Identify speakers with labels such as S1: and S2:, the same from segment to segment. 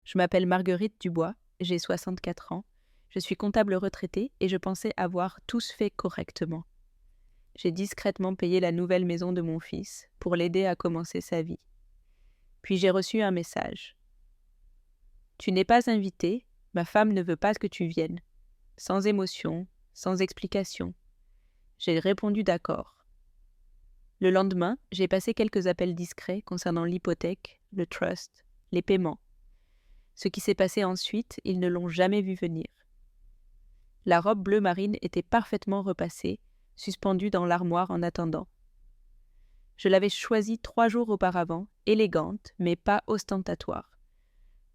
S1: Je m'appelle Marguerite Dubois, j'ai 64 ans, je suis comptable retraitée et je pensais avoir tous fait correctement. J'ai discrètement payé la nouvelle maison de mon fils pour l'aider à commencer sa vie. Puis j'ai reçu un message. Tu n'es pas invité, ma femme ne veut pas que tu viennes. Sans émotion, sans explication. J'ai répondu d'accord. Le lendemain, j'ai passé quelques appels discrets concernant l'hypothèque, le trust, les paiements. Ce qui s'est passé ensuite, ils ne l'ont jamais vu venir. La robe bleu marine était parfaitement repassée, suspendue dans l'armoire en attendant. Je l'avais choisie 3 jours auparavant, élégante, mais pas ostentatoire.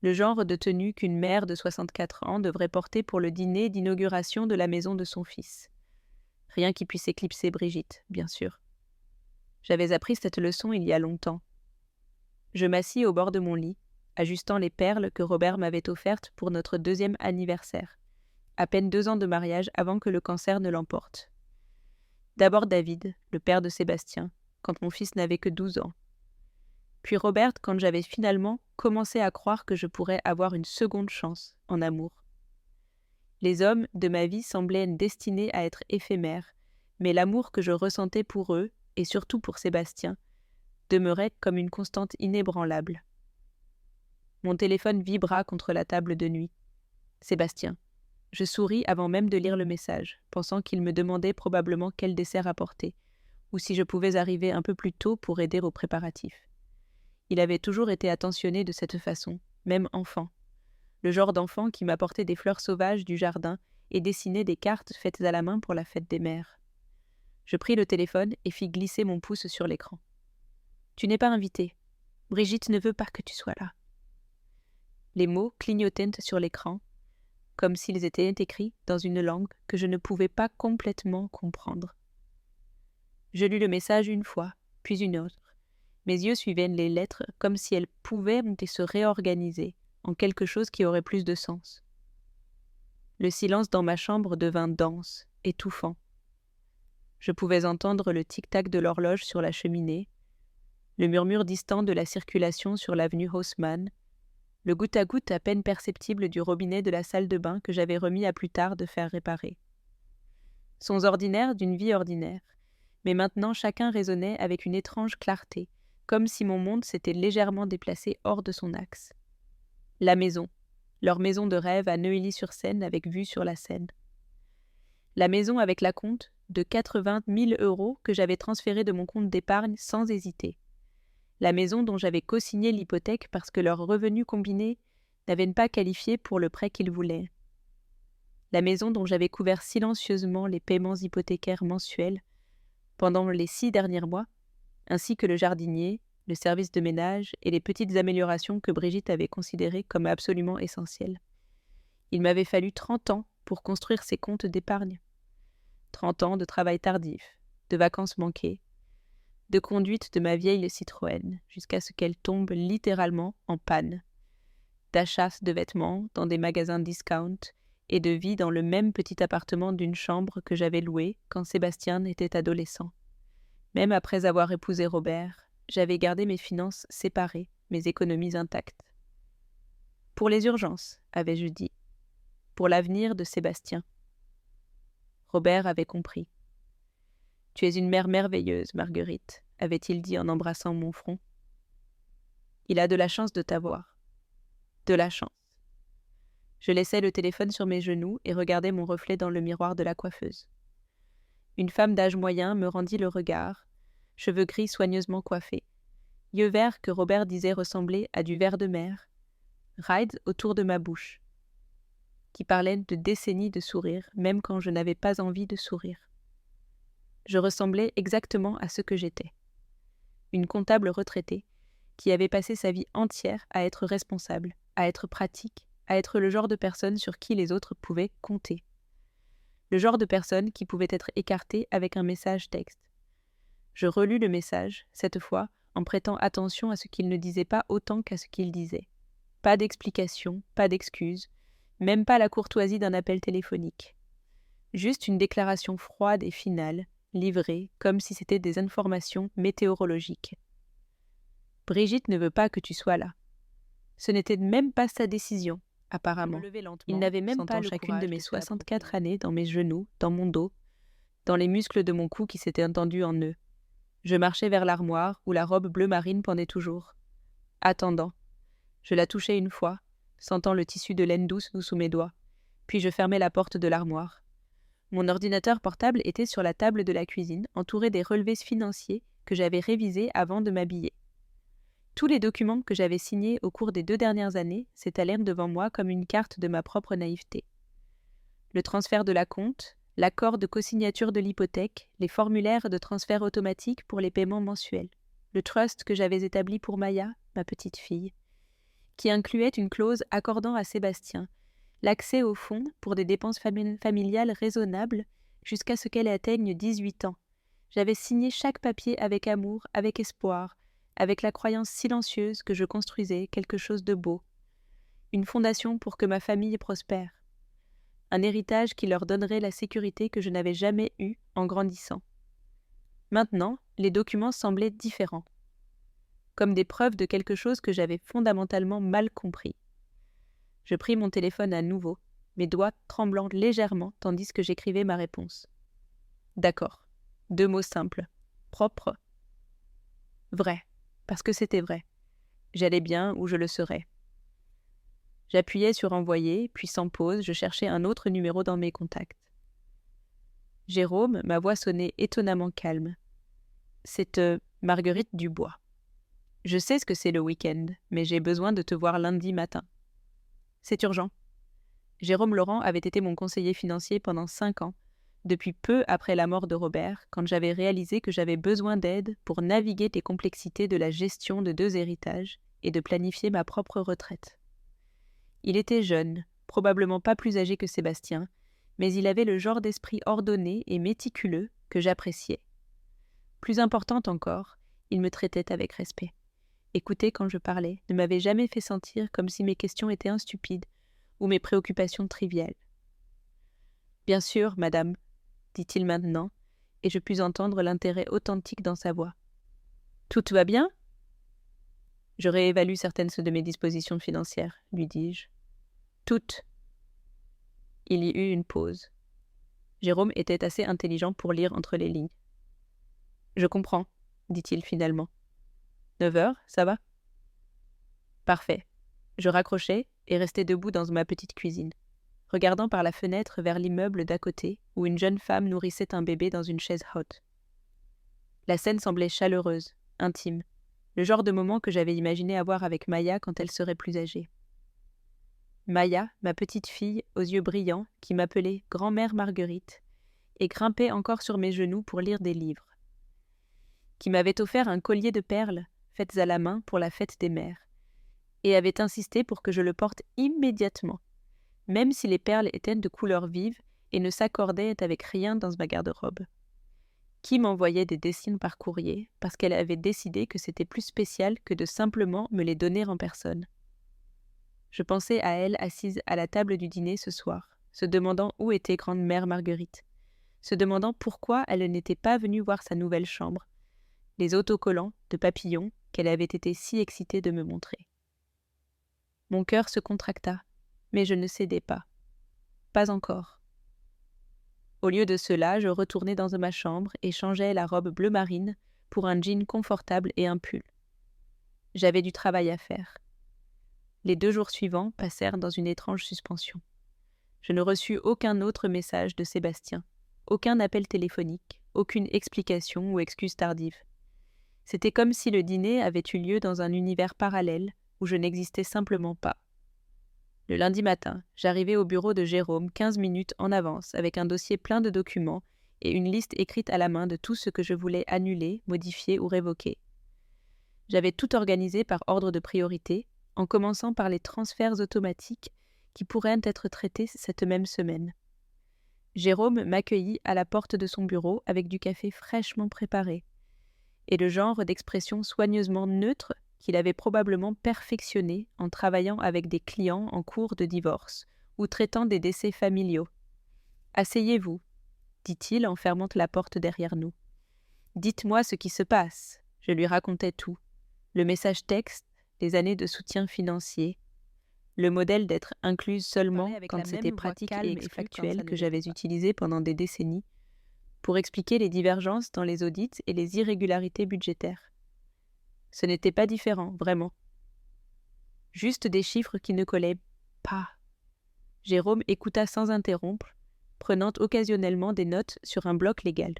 S1: Le genre de tenue qu'une mère de 64 ans devrait porter pour le dîner d'inauguration de la maison de son fils. Rien qui puisse éclipser Brigitte, bien sûr. J'avais appris cette leçon il y a longtemps. Je m'assis au bord de mon lit, ajustant les perles que Robert m'avait offertes pour notre 2e anniversaire, à peine 2 ans de mariage avant que le cancer ne l'emporte. D'abord David, le père de Sébastien, quand mon fils n'avait que 12 ans. Puis Robert quand j'avais finalement commencé à croire que je pourrais avoir une seconde chance en amour. Les hommes de ma vie semblaient destinés à être éphémères, mais l'amour que je ressentais pour eux, et surtout pour Sébastien, demeurait comme une constante inébranlable. Mon téléphone vibra contre la table de nuit. Sébastien. Je souris avant même de lire le message, pensant qu'il me demandait probablement quel dessert apporter, ou si je pouvais arriver un peu plus tôt pour aider aux préparatifs. Il avait toujours été attentionné de cette façon, même enfant. Le genre d'enfant qui m'apportait des fleurs sauvages du jardin et dessinait des cartes faites à la main pour la fête des mères. Je pris le téléphone et fis glisser mon pouce sur l'écran. « Tu n'es pas invité. Brigitte ne veut pas que tu sois là. » Les mots clignotaient sur l'écran, comme s'ils étaient écrits dans une langue que je ne pouvais pas complètement comprendre. Je lus le message une fois, puis une autre. Mes yeux suivaient les lettres comme si elles pouvaient se réorganiser en quelque chose qui aurait plus de sens. Le silence dans ma chambre devint dense, étouffant. Je pouvais entendre le tic-tac de l'horloge sur la cheminée, le murmure distant de la circulation sur l'avenue Haussmann, le goutte-à-goutte à peine perceptible du robinet de la salle de bain que j'avais remis à plus tard de faire réparer. Sons ordinaires d'une vie ordinaire, mais maintenant chacun résonnait avec une étrange clarté, comme si mon monde s'était légèrement déplacé hors de son axe. La maison, leur maison de rêve à Neuilly-sur-Seine avec vue sur la Seine. La maison avec l'acompte de 80 000 € que j'avais transféré de mon compte d'épargne sans hésiter. La maison dont j'avais co-signé l'hypothèque parce que leurs revenus combinés n'avaient pas qualifié pour le prêt qu'ils voulaient. La maison dont j'avais couvert silencieusement les paiements hypothécaires mensuels pendant les 6 derniers mois, ainsi que le jardinier, le service de ménage et les petites améliorations que Brigitte avait considérées comme absolument essentielles. Il m'avait fallu 30 ans pour construire ces comptes d'épargne. 30 ans de travail tardif, de vacances manquées, de conduite de ma vieille Citroën jusqu'à ce qu'elle tombe littéralement en panne, d'achats de vêtements dans des magasins discount et de vie dans le même petit appartement d'une chambre que j'avais loué quand Sébastien était adolescent. Même après avoir épousé Robert, j'avais gardé mes finances séparées, mes économies intactes. Pour les urgences, avais-je dit. Pour l'avenir de Sébastien. Robert avait compris. « Tu es une mère merveilleuse, Marguerite », avait-il dit en embrassant mon front. Il a de la chance de t'avoir. De la chance. Je laissais le téléphone sur mes genoux et regardais mon reflet dans le miroir de la coiffeuse. Une femme d'âge moyen me rendit le regard, cheveux gris soigneusement coiffés, yeux verts que Robert disait ressembler à du verre de mer, rides autour de ma bouche, qui parlaient de décennies de sourire, même quand je n'avais pas envie de sourire. Je ressemblais exactement à ce que j'étais. Une comptable retraitée qui avait passé sa vie entière à être responsable, à être pratique, à être le genre de personne sur qui les autres pouvaient compter. Le genre de personne qui pouvait être écartée avec un message texte. Je relus le message, cette fois, en prêtant attention à ce qu'il ne disait pas autant qu'à ce qu'il disait. Pas d'explication, pas d'excuse, même pas la courtoisie d'un appel téléphonique. Juste une déclaration froide et finale, livrée comme si c'était des informations météorologiques. « Brigitte ne veut pas que tu sois là. » Ce n'était même pas sa décision, apparemment. Il n'avait même pas chacune de mes 64 années dans mes genoux, dans mon dos, dans les muscles de mon cou qui s'étaient tendus en nœuds. Je marchais vers l'armoire où la robe bleu marine pendait toujours. Attendant. Je la touchais une fois, sentant le tissu de laine douce sous mes doigts. Puis je fermais la porte de l'armoire. Mon ordinateur portable était sur la table de la cuisine, entouré des relevés financiers que j'avais révisés avant de m'habiller. Tous les documents que j'avais signés au cours des 2 dernières années s'étalèrent devant moi comme une carte de ma propre naïveté. Le transfert de l'acompte, l'accord de cosignature de l'hypothèque, les formulaires de transfert automatique pour les paiements mensuels, le trust que j'avais établi pour Maya, ma petite fille, qui incluait une clause accordant à Sébastien l'accès au fonds pour des dépenses familiales raisonnables jusqu'à ce qu'elle atteigne 18 ans. J'avais signé chaque papier avec amour, avec espoir, avec la croyance silencieuse que je construisais quelque chose de beau, une fondation pour que ma famille prospère, un héritage qui leur donnerait la sécurité que je n'avais jamais eue en grandissant. Maintenant, les documents semblaient différents, comme des preuves de quelque chose que j'avais fondamentalement mal compris. Je pris mon téléphone à nouveau, mes doigts tremblant légèrement tandis que j'écrivais ma réponse. D'accord. 2 mots simples. Propre. Vrai. Parce que c'était vrai. J'allais bien ou je le serais. J'appuyais sur envoyer, puis sans pause, je cherchais un autre numéro dans mes contacts. Jérôme, ma voix sonnait étonnamment calme. C'est Marguerite Dubois. Je sais ce que c'est le week-end, mais j'ai besoin de te voir lundi matin. C'est urgent. Jérôme Laurent avait été mon conseiller financier pendant 5 ans, depuis peu après la mort de Robert, quand j'avais réalisé que j'avais besoin d'aide pour naviguer les complexités de la gestion de 2 héritages et de planifier ma propre retraite. Il était jeune, probablement pas plus âgé que Sébastien, mais il avait le genre d'esprit ordonné et méticuleux que j'appréciais. Plus importante encore, il me traitait avec respect. Écouter quand je parlais ne m'avait jamais fait sentir comme si mes questions étaient instupides ou mes préoccupations triviales. « Bien sûr, madame, » dit-il maintenant, et je pus entendre l'intérêt authentique dans sa voix. « Tout va bien ?» Je réévalue certaines de mes dispositions financières, lui dis-je. Toutes. Il y eut une pause. Jérôme était assez intelligent pour lire entre les lignes. Je comprends, dit-il finalement. 9 heures, ça va ? Parfait. Je raccrochai et restai debout dans ma petite cuisine, regardant par la fenêtre vers l'immeuble d'à côté où une jeune femme nourrissait un bébé dans une chaise haute. La scène semblait chaleureuse, intime, le genre de moment que j'avais imaginé avoir avec Maya quand elle serait plus âgée. Maya, ma petite fille aux yeux brillants, qui m'appelait grand-mère Marguerite, et grimpait encore sur mes genoux pour lire des livres, qui m'avait offert un collier de perles faites à la main pour la fête des mères, et avait insisté pour que je le porte immédiatement, même si les perles étaient de couleur vive et ne s'accordaient avec rien dans ma garde-robe. Qui m'envoyait des dessins par courrier parce qu'elle avait décidé que c'était plus spécial que de simplement me les donner en personne. Je pensais à elle assise à la table du dîner ce soir, se demandant où était grand-mère Marguerite, se demandant pourquoi elle n'était pas venue voir sa nouvelle chambre, les autocollants de papillons qu'elle avait été si excitée de me montrer. Mon cœur se contracta, mais je ne cédai pas. Pas encore. Au lieu de cela, je retournai dans ma chambre et changeai la robe bleu marine pour un jean confortable et un pull. J'avais du travail à faire. Les 2 jours suivants passèrent dans une étrange suspension. Je ne reçus aucun autre message de Sébastien, aucun appel téléphonique, aucune explication ou excuse tardive. C'était comme si le dîner avait eu lieu dans un univers parallèle où je n'existais simplement pas. Le lundi matin, j'arrivai au bureau de Jérôme 15 minutes en avance avec un dossier plein de documents et une liste écrite à la main de tout ce que je voulais annuler, modifier ou révoquer. J'avais tout organisé par ordre de priorité, en commençant par les transferts automatiques qui pourraient être traités cette même semaine. Jérôme m'accueillit à la porte de son bureau avec du café fraîchement préparé et le genre d'expression soigneusement neutre qu'il avait probablement perfectionné en travaillant avec des clients en cours de divorce ou traitant des décès familiaux. « Asseyez-vous » dit-il en fermant la porte derrière nous. « Dites-moi ce qui se passe. » Je lui racontais tout. Le message texte, les années de soutien financier, le modèle d'être incluse seulement
S2: Parlait avec
S1: quand
S2: la
S1: c'était
S2: même voix
S1: pratique
S2: calme
S1: et
S2: et crue quand
S1: factuel
S2: ça
S1: que
S2: ne
S1: j'avais
S2: l'était pas.
S1: utilisé pendant des décennies pour expliquer les divergences dans les audits et les irrégularités budgétaires. Ce n'était pas différent, vraiment. Juste des chiffres qui ne collaient pas. Jérôme écouta sans interrompre, prenant occasionnellement des notes sur un bloc légal.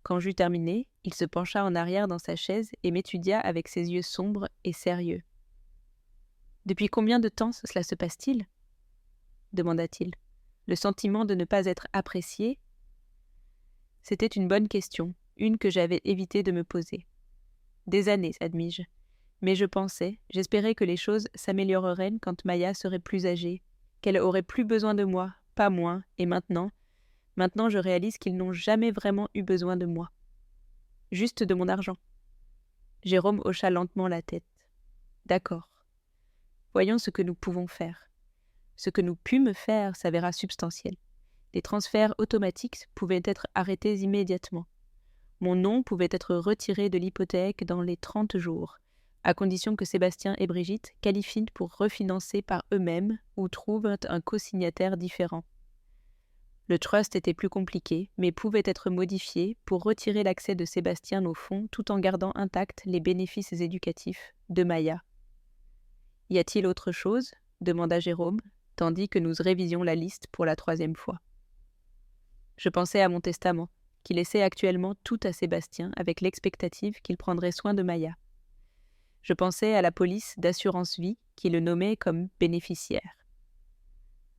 S1: Quand j'eus terminé, il se pencha en arrière dans sa chaise et m'étudia avec ses yeux sombres et sérieux. « Depuis combien de temps cela se passe-t-il » demanda-t-il. Le sentiment de ne pas être apprécié? C'était une bonne question, une que j'avais évité de me poser. Des années, admis-je. Mais je pensais, j'espérais que les choses s'amélioreraient quand Maya serait plus âgée, qu'elle aurait plus besoin de moi, pas moins, et maintenant je réalise qu'ils n'ont jamais vraiment eu besoin de moi. Juste de mon argent. Jérôme hocha lentement la tête. D'accord. Voyons ce que nous pouvons faire. Ce que nous pûmes faire s'avéra substantiel. Les transferts automatiques pouvaient être arrêtés immédiatement. Mon nom pouvait être retiré de l'hypothèque dans les 30 jours, à condition que Sébastien et Brigitte qualifient pour refinancer par eux-mêmes ou trouvent un co-signataire différent. Le trust était plus compliqué, mais pouvait être modifié pour retirer l'accès de Sébastien au fonds tout en gardant intacts les bénéfices éducatifs de Maya. « Y a-t-il autre chose » demanda Jérôme, tandis que nous révisions la liste pour la 3e fois. Je pensais à mon testament, qui laissait actuellement tout à Sébastien avec l'expectative qu'il prendrait soin de Maya. Je pensais à la police d'assurance vie qui le nommait comme bénéficiaire.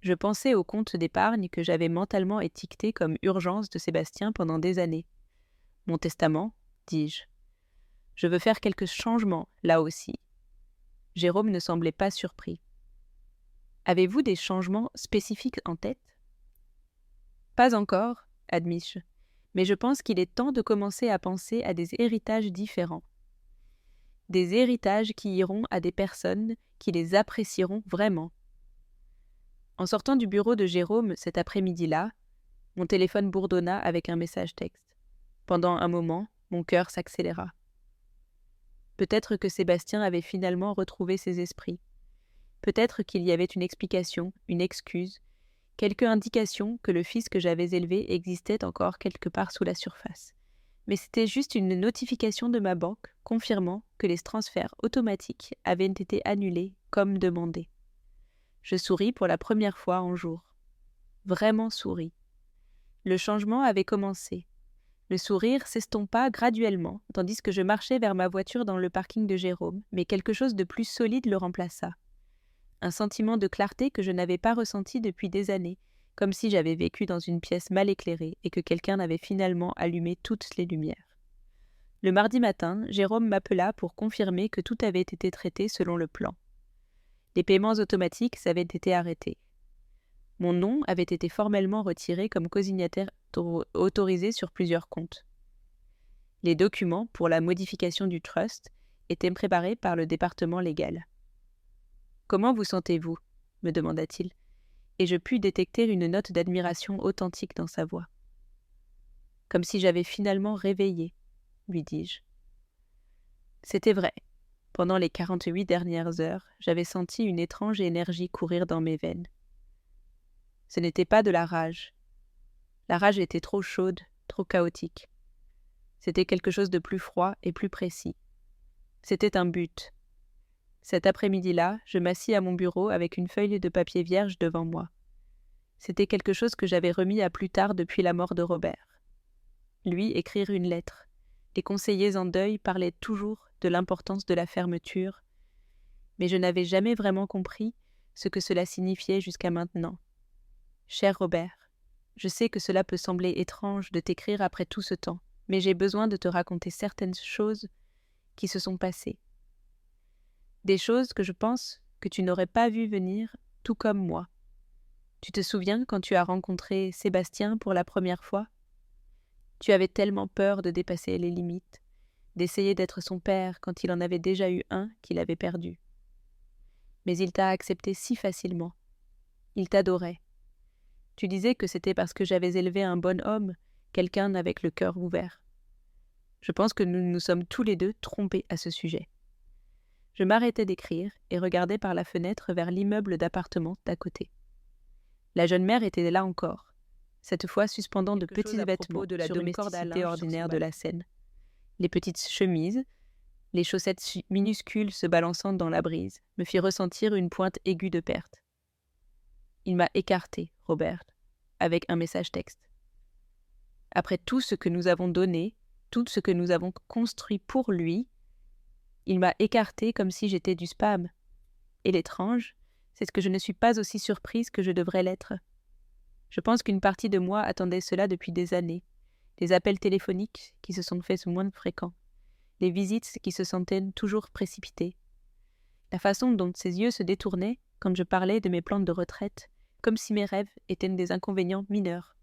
S1: Je pensais au compte d'épargne que j'avais mentalement étiqueté comme urgence de Sébastien pendant des années. Mon testament, dis-je. Je veux faire quelques changements, là aussi. Jérôme ne semblait pas surpris. Avez-vous des changements spécifiques en tête ? Pas encore, admis-je, mais je pense qu'il est temps de commencer à penser à des héritages différents. Des héritages qui iront à des personnes qui les apprécieront vraiment. En sortant du bureau de Jérôme cet après-midi-là, mon téléphone bourdonna avec un message texte. Pendant un moment, mon cœur s'accéléra. Peut-être que Sébastien avait finalement retrouvé ses esprits. Peut-être qu'il y avait une explication, une excuse, quelque indication que le fils que j'avais élevé existait encore quelque part sous la surface. Mais c'était juste une notification de ma banque confirmant que les transferts automatiques avaient été annulés comme demandé. Je souris pour la première fois en jours. Vraiment souris. Le changement avait commencé. Le sourire s'estompa graduellement, tandis que je marchais vers ma voiture dans le parking de Jérôme, mais quelque chose de plus solide le remplaça. Un sentiment de clarté que je n'avais pas ressenti depuis des années, comme si j'avais vécu dans une pièce mal éclairée et que quelqu'un avait finalement allumé toutes les lumières. Le mardi matin, Jérôme m'appela pour confirmer que tout avait été traité selon le plan. Les paiements automatiques avaient été arrêtés. Mon nom avait été formellement retiré comme co-signataire autorisé sur plusieurs comptes. Les documents pour la modification du trust étaient préparés par le département légal. « Comment vous sentez-vous » me demanda-t-il, et je pus détecter une note d'admiration authentique dans sa voix. « Comme si j'avais finalement réveillé, » lui dis-je. C'était vrai. Pendant les 48 dernières heures, j'avais senti une étrange énergie courir dans mes veines. Ce n'était pas de la rage. La rage était trop chaude, trop chaotique. C'était quelque chose de plus froid et plus précis. C'était un but. Cet après-midi-là, je m'assis à mon bureau avec une feuille de papier vierge devant moi. C'était quelque chose que j'avais remis à plus tard depuis la mort de Robert. Lui, écrire une lettre. Les conseillers en deuil parlaient toujours de l'importance de la fermeture, mais je n'avais jamais vraiment compris ce que cela signifiait jusqu'à maintenant. Cher Robert, je sais que cela peut sembler étrange de t'écrire après tout ce temps, mais j'ai besoin de te raconter certaines choses qui se sont passées. Des choses que je pense que tu n'aurais pas vues venir, tout comme moi. Tu te souviens quand tu as rencontré Sébastien pour la première fois ? Tu avais tellement peur de dépasser les limites, d'essayer d'être son père quand il en avait déjà eu un qu'il avait perdu. Mais il t'a accepté si facilement. Il t'adorait. Tu disais que c'était parce que j'avais élevé un bon homme, quelqu'un avec le cœur ouvert. Je pense que nous nous sommes tous les deux trompés à ce sujet. Je m'arrêtai d'écrire et regardais par la fenêtre vers l'immeuble d'appartements d'à côté. La jeune mère était là encore, cette fois suspendant de petits vêtements sur une corde ordinaire de la scène. Les petites chemises, les chaussettes minuscules se balançant dans la brise, me fit ressentir une pointe aiguë de perte. Il m'a écarté, Robert, avec un message texte. Après tout ce que nous avons donné, tout ce que nous avons construit pour lui, il m'a écarté comme si j'étais du spam. Et l'étrange, c'est que je ne suis pas aussi surprise que je devrais l'être. Je pense qu'une partie de moi attendait cela depuis des années. Les appels téléphoniques qui se sont faits moins fréquents. Les visites qui se sentaient toujours précipitées. La façon dont ses yeux se détournaient quand je parlais de mes plans de retraite, comme si mes rêves étaient des inconvénients mineurs.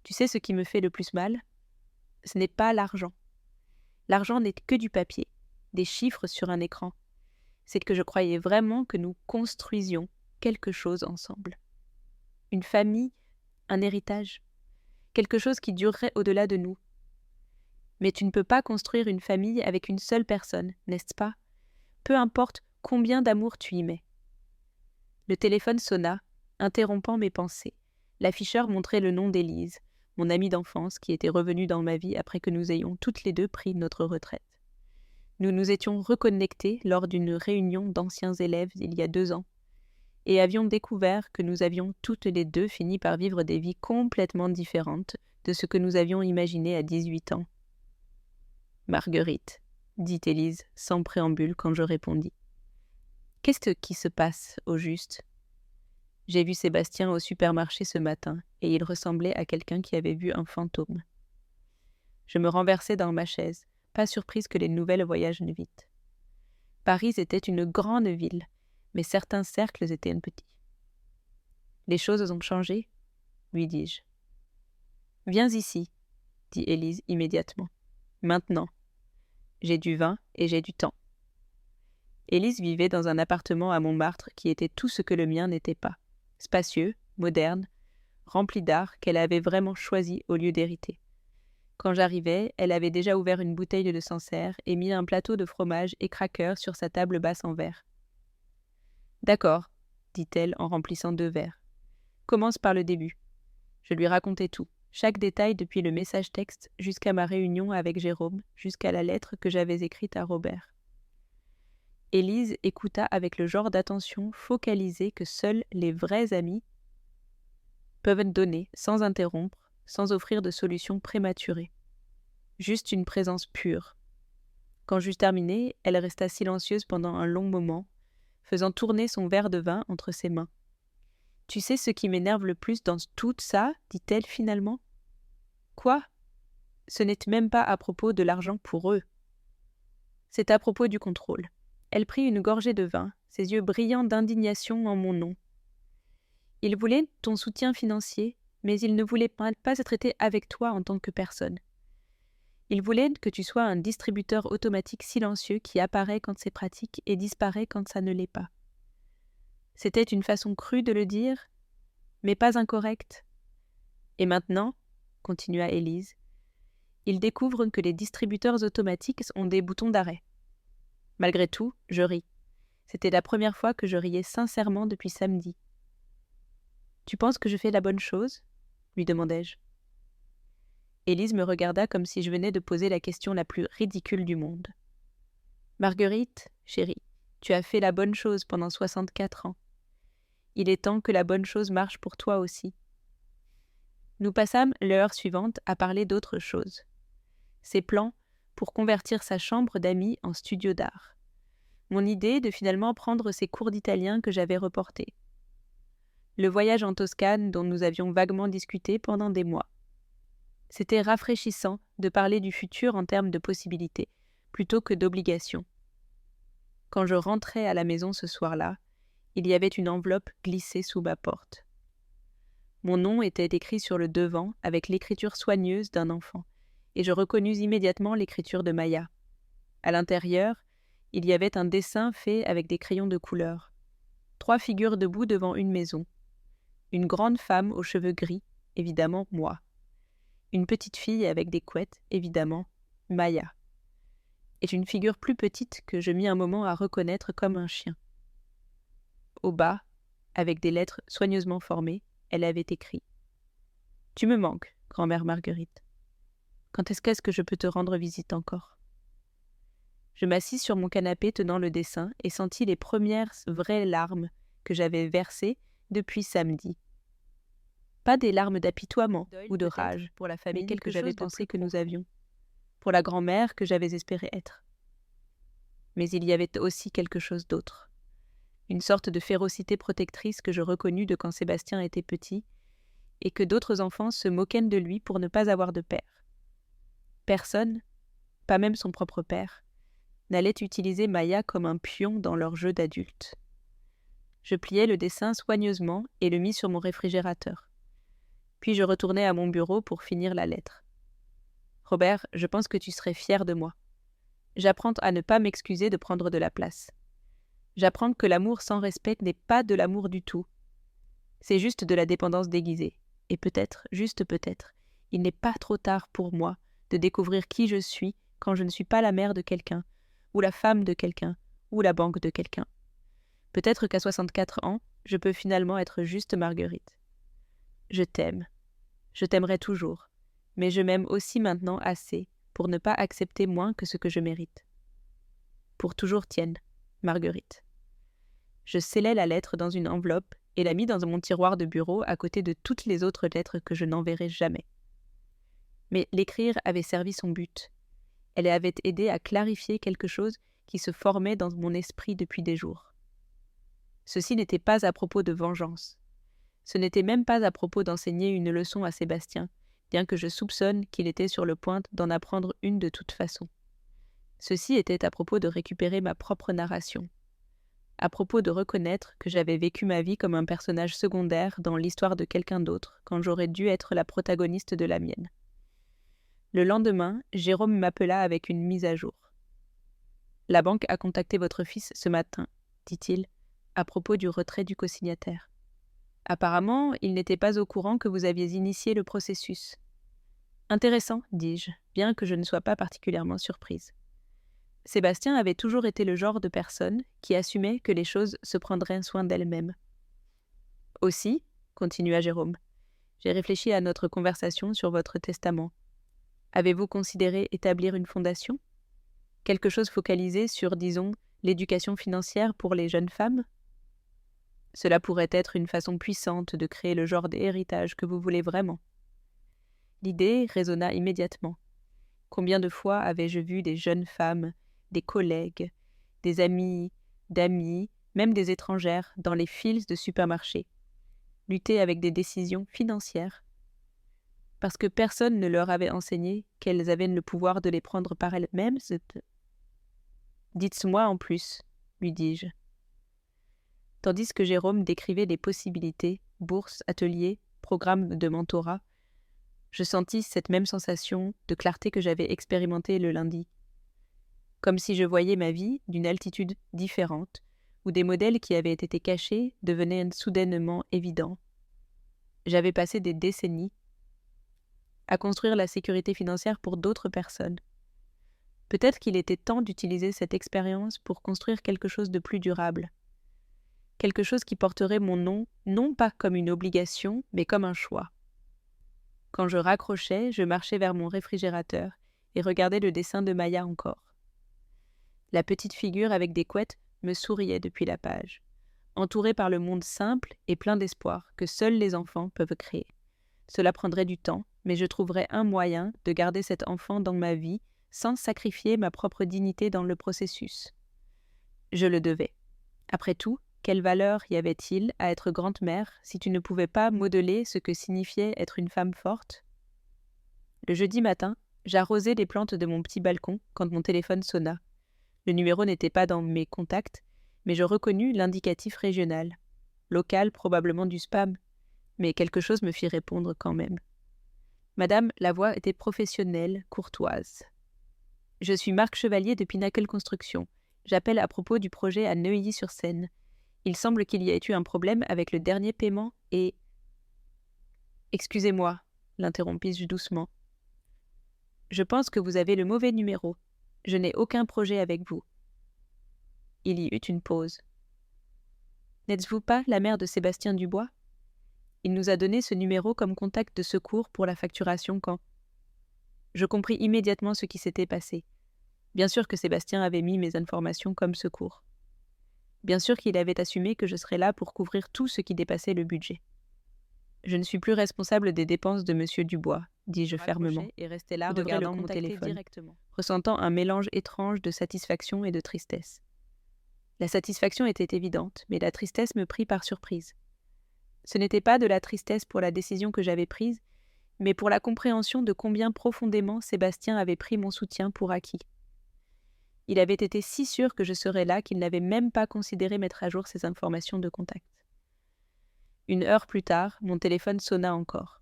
S1: Tu sais ce qui me fait le plus mal ? Ce n'est pas l'argent. L'argent n'est que du papier, des chiffres sur un écran. C'est que je croyais vraiment que nous construisions quelque chose ensemble. Une famille, un héritage, quelque chose qui durerait au-delà de nous. Mais tu ne peux pas construire une famille avec une seule personne, n'est-ce pas ? Peu importe combien d'amour tu y mets. Le téléphone sonna, interrompant mes pensées. L'afficheur montrait le nom d'Élise, mon amie d'enfance qui était revenue dans ma vie après que nous ayons toutes les deux pris notre retraite. Nous nous étions reconnectés lors d'une réunion d'anciens élèves il y a 2 ans et avions découvert que nous avions toutes les deux fini par vivre des vies complètement différentes de ce que nous avions imaginé à 18 ans. « Marguerite, » dit Élise sans préambule quand je répondis. « Qu'est-ce qui se passe, au juste ? J'ai vu Sébastien au supermarché ce matin et il ressemblait à quelqu'un qui avait vu un fantôme. » Je me renversai dans ma chaise, pas surprise que les nouvelles voyagent vite. Paris était une grande ville, mais certains cercles étaient petits. « Les choses ont changé ?» lui dis-je. « Viens ici, » dit Élise immédiatement. « Maintenant. J'ai du vin et j'ai du temps. » Élise vivait dans un appartement à Montmartre qui était tout ce que le mien n'était pas. Spacieux, moderne, rempli d'art qu'elle avait vraiment choisi au lieu d'hériter. Quand j'arrivais, elle avait déjà ouvert une bouteille de Sancerre et mis un plateau de fromage et crackers sur sa table basse en verre. « D'accord, » dit-elle en remplissant 2 verres. « Commence par le début. » Je lui racontai tout, chaque détail depuis le message texte jusqu'à ma réunion avec Jérôme, jusqu'à la lettre que j'avais écrite à Robert. Élise écouta avec le genre d'attention focalisée que seuls les vrais amis peuvent donner sans interrompre, sans offrir de solution prématurée. Juste une présence pure. Quand j'eus terminé, elle resta silencieuse pendant un long moment, faisant tourner son verre de vin entre ses mains. « Tu sais ce qui m'énerve le plus dans tout ça ?» dit-elle finalement. « Quoi ? Ce n'est même pas à propos de l'argent pour eux. C'est à propos du contrôle. » Elle prit une gorgée de vin, ses yeux brillants d'indignation en mon nom. « Il voulait ton soutien financier, mais il ne voulait pas se traiter avec toi en tant que personne. Il voulait que tu sois un distributeur automatique silencieux qui apparaît quand c'est pratique et disparaît quand ça ne l'est pas. C'était une façon crue de le dire, mais pas incorrecte. Et maintenant, continua Élise, ils découvrent que les distributeurs automatiques ont des boutons d'arrêt. Malgré tout, je ris. C'était la première fois que je riais sincèrement depuis samedi. « Tu penses que je fais la bonne chose ?» lui demandai-je. Élise me regarda comme si je venais de poser la question la plus ridicule du monde. « Marguerite, chérie, tu as fait la bonne chose pendant 64 ans. Il est temps que la bonne chose marche pour toi aussi. » Nous passâmes l'heure suivante à parler d'autre chose. Ses plans pour convertir sa chambre d'amis en studio d'art. Mon idée de finalement prendre ces cours d'italien que j'avais reportés. Le voyage en Toscane dont nous avions vaguement discuté pendant des mois. C'était rafraîchissant de parler du futur en termes de possibilités, plutôt que d'obligations. Quand je rentrais à la maison ce soir-là, il y avait une enveloppe glissée sous ma porte. Mon nom était écrit sur le devant avec l'écriture soigneuse d'un enfant, et je reconnus immédiatement l'écriture de Maya. À l'intérieur, il y avait un dessin fait avec des crayons de couleur. 3 figures debout devant une maison. Une grande femme aux cheveux gris, évidemment moi. Une petite fille avec des couettes, évidemment Maya. est une figure plus petite que je mis un moment à reconnaître comme un chien. Au bas, avec des lettres soigneusement formées, elle avait écrit « Tu me manques, grand-mère Marguerite. Quand est-ce que je peux te rendre visite encore ?» Je m'assis sur mon canapé tenant le dessin et sentis les premières vraies larmes que j'avais versées depuis samedi. Pas des larmes d'apitoiement ou de rage,
S2: pour la
S1: mais
S2: famille
S1: quelque
S2: que j'avais
S1: chose
S2: pensé
S1: que nous
S2: profond.
S1: avions, pour la grand-mère que j'avais espéré être. Mais il y avait aussi quelque chose d'autre. Une sorte de férocité protectrice que je reconnus de quand Sébastien était petit, et que d'autres enfants se moquaient de lui pour ne pas avoir de père. Personne, pas même son propre père, n'allait utiliser Maya comme un pion dans leur jeu d'adulte. Je pliai le dessin soigneusement et le mis sur mon réfrigérateur. Puis je retournai à mon bureau pour finir la lettre. « Robert, je pense que tu serais fier de moi. J'apprends à ne pas m'excuser de prendre de la place. J'apprends que l'amour sans respect n'est pas de l'amour du tout. C'est juste de la dépendance déguisée. Et peut-être, juste peut-être, il n'est pas trop tard pour moi de découvrir qui je suis quand je ne suis pas la mère de quelqu'un, ou la femme de quelqu'un, ou la banque de quelqu'un. Peut-être qu'à 64 ans, je peux finalement être juste Marguerite. Je t'aime. Je t'aimerai toujours. Mais je m'aime aussi maintenant assez pour ne pas accepter moins que ce que je mérite. Pour toujours tienne, Marguerite. » Je scellai la lettre dans une enveloppe et la mis dans mon tiroir de bureau à côté de toutes les autres lettres que je n'enverrai jamais. Mais l'écrire avait servi son but. Elle avait aidé à clarifier quelque chose qui se formait dans mon esprit depuis des jours. Ceci n'était pas à propos de vengeance. Ce n'était même pas à propos d'enseigner une leçon à Sébastien, bien que je soupçonne qu'il était sur le point d'en apprendre une de toute façon. Ceci était à propos de récupérer ma propre narration. À propos de reconnaître que j'avais vécu ma vie comme un personnage secondaire dans l'histoire de quelqu'un d'autre, quand j'aurais dû être la protagoniste de la mienne. Le lendemain, Jérôme m'appela avec une mise à jour. « La banque a contacté votre fils ce matin, dit-il, à propos du retrait du cosignataire. Apparemment, il n'était pas au courant que vous aviez initié le processus. » « Intéressant, dis-je, bien que je ne sois pas particulièrement surprise. » Sébastien avait toujours été le genre de personne qui assumait que les choses se prendraient soin d'elles-mêmes. « Aussi, continua Jérôme, j'ai réfléchi à notre conversation sur votre testament. Avez-vous considéré établir une fondation? Quelque chose focalisé sur, disons, l'éducation financière pour les jeunes femmes? Cela pourrait être une façon puissante de créer le genre d'héritage que vous voulez vraiment. » L'idée résonna immédiatement. Combien de fois avais-je vu des jeunes femmes, des collègues, des amis, d'amis, même des étrangères, dans les files de supermarchés, lutter avec des décisions financières, parce que personne ne leur avait enseigné qu'elles avaient le pouvoir de les prendre par elles-mêmes. « Dites-moi en plus, lui dis-je. » Tandis que Jérôme décrivait les possibilités, bourses, ateliers, programmes de mentorat, je sentis cette même sensation de clarté que j'avais expérimentée le lundi. Comme si je voyais ma vie d'une altitude différente, où des modèles qui avaient été cachés devenaient soudainement évidents. J'avais passé des décennies à construire la sécurité financière pour d'autres personnes. Peut-être qu'il était temps d'utiliser cette expérience pour construire quelque chose de plus durable. Quelque chose qui porterait mon nom, non pas comme une obligation, mais comme un choix. Quand je raccrochais, je marchais vers mon réfrigérateur et regardais le dessin de Maya encore. La petite figure avec des couettes me souriait depuis la page, entourée par le monde simple et plein d'espoir que seuls les enfants peuvent créer. Cela prendrait du temps, mais je trouverais un moyen de garder cet enfant dans ma vie sans sacrifier ma propre dignité dans le processus. Je le devais. Après tout, quelle valeur y avait-il à être grande-mère si tu ne pouvais pas modeler ce que signifiait être une femme forte? Le jeudi matin, j'arrosais les plantes de mon petit balcon quand mon téléphone sonna. Le numéro n'était pas dans mes contacts, mais je reconnus l'indicatif régional. Local, probablement du spam, mais quelque chose me fit répondre quand même. Madame, la voix était professionnelle, courtoise. « Je suis Marc Chevalier de Pinnacle Construction. J'appelle à propos du projet à Neuilly-sur-Seine. Il semble qu'il y ait eu un problème avec le dernier paiement et... » « Excusez-moi, l'interrompis-je doucement. « Je pense que vous avez le mauvais numéro. Je n'ai aucun projet avec vous. » Il y eut une pause. « N'êtes-vous pas la mère de Sébastien Dubois ? Il nous a donné ce numéro comme contact de secours pour la facturation quand… » Je compris immédiatement ce qui s'était passé. Bien sûr que Sébastien avait mis mes informations comme secours. Bien sûr qu'il avait assumé que je serais là pour couvrir tout ce qui dépassait le budget. « Je ne suis plus responsable des dépenses de Monsieur Dubois, » dis-je fermement.
S2: Et restait là,
S1: Vous devrez le
S2: regardant mon
S1: contacter
S2: téléphone,
S1: directement, ressentant un mélange étrange de satisfaction et de tristesse. La satisfaction était évidente, mais la tristesse me prit par surprise. Ce n'était pas de la tristesse pour la décision que j'avais prise, mais pour la compréhension de combien profondément Sébastien avait pris mon soutien pour acquis. Il avait été si sûr que je serais là qu'il n'avait même pas considéré mettre à jour ses informations de contact. 1 heure plus tard, mon téléphone sonna encore.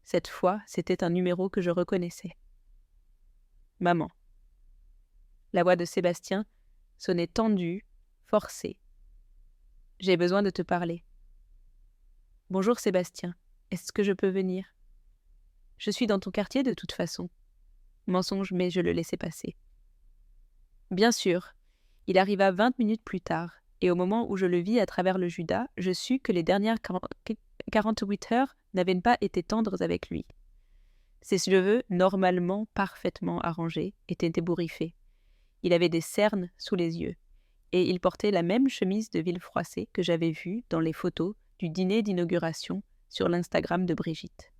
S1: Cette fois, c'était un numéro que je reconnaissais. Maman. La voix de Sébastien sonnait tendue, forcée. « J'ai besoin de te parler. »« Bonjour Sébastien, est-ce que je peux venir ? » ?»« Je suis dans ton quartier de toute façon. » Mensonge, mais je le laissais passer. Bien sûr, il arriva 20 minutes plus tard, et au moment où je le vis à travers le Judas, je sus que les dernières 48 heures n'avaient pas été tendres avec lui. Ses cheveux, normalement parfaitement arrangés, étaient ébouriffés. Il avait des cernes sous les yeux, et il portait la même chemise de ville froissée que j'avais vue dans les photos du dîner d'inauguration sur l'Instagram de Brigitte.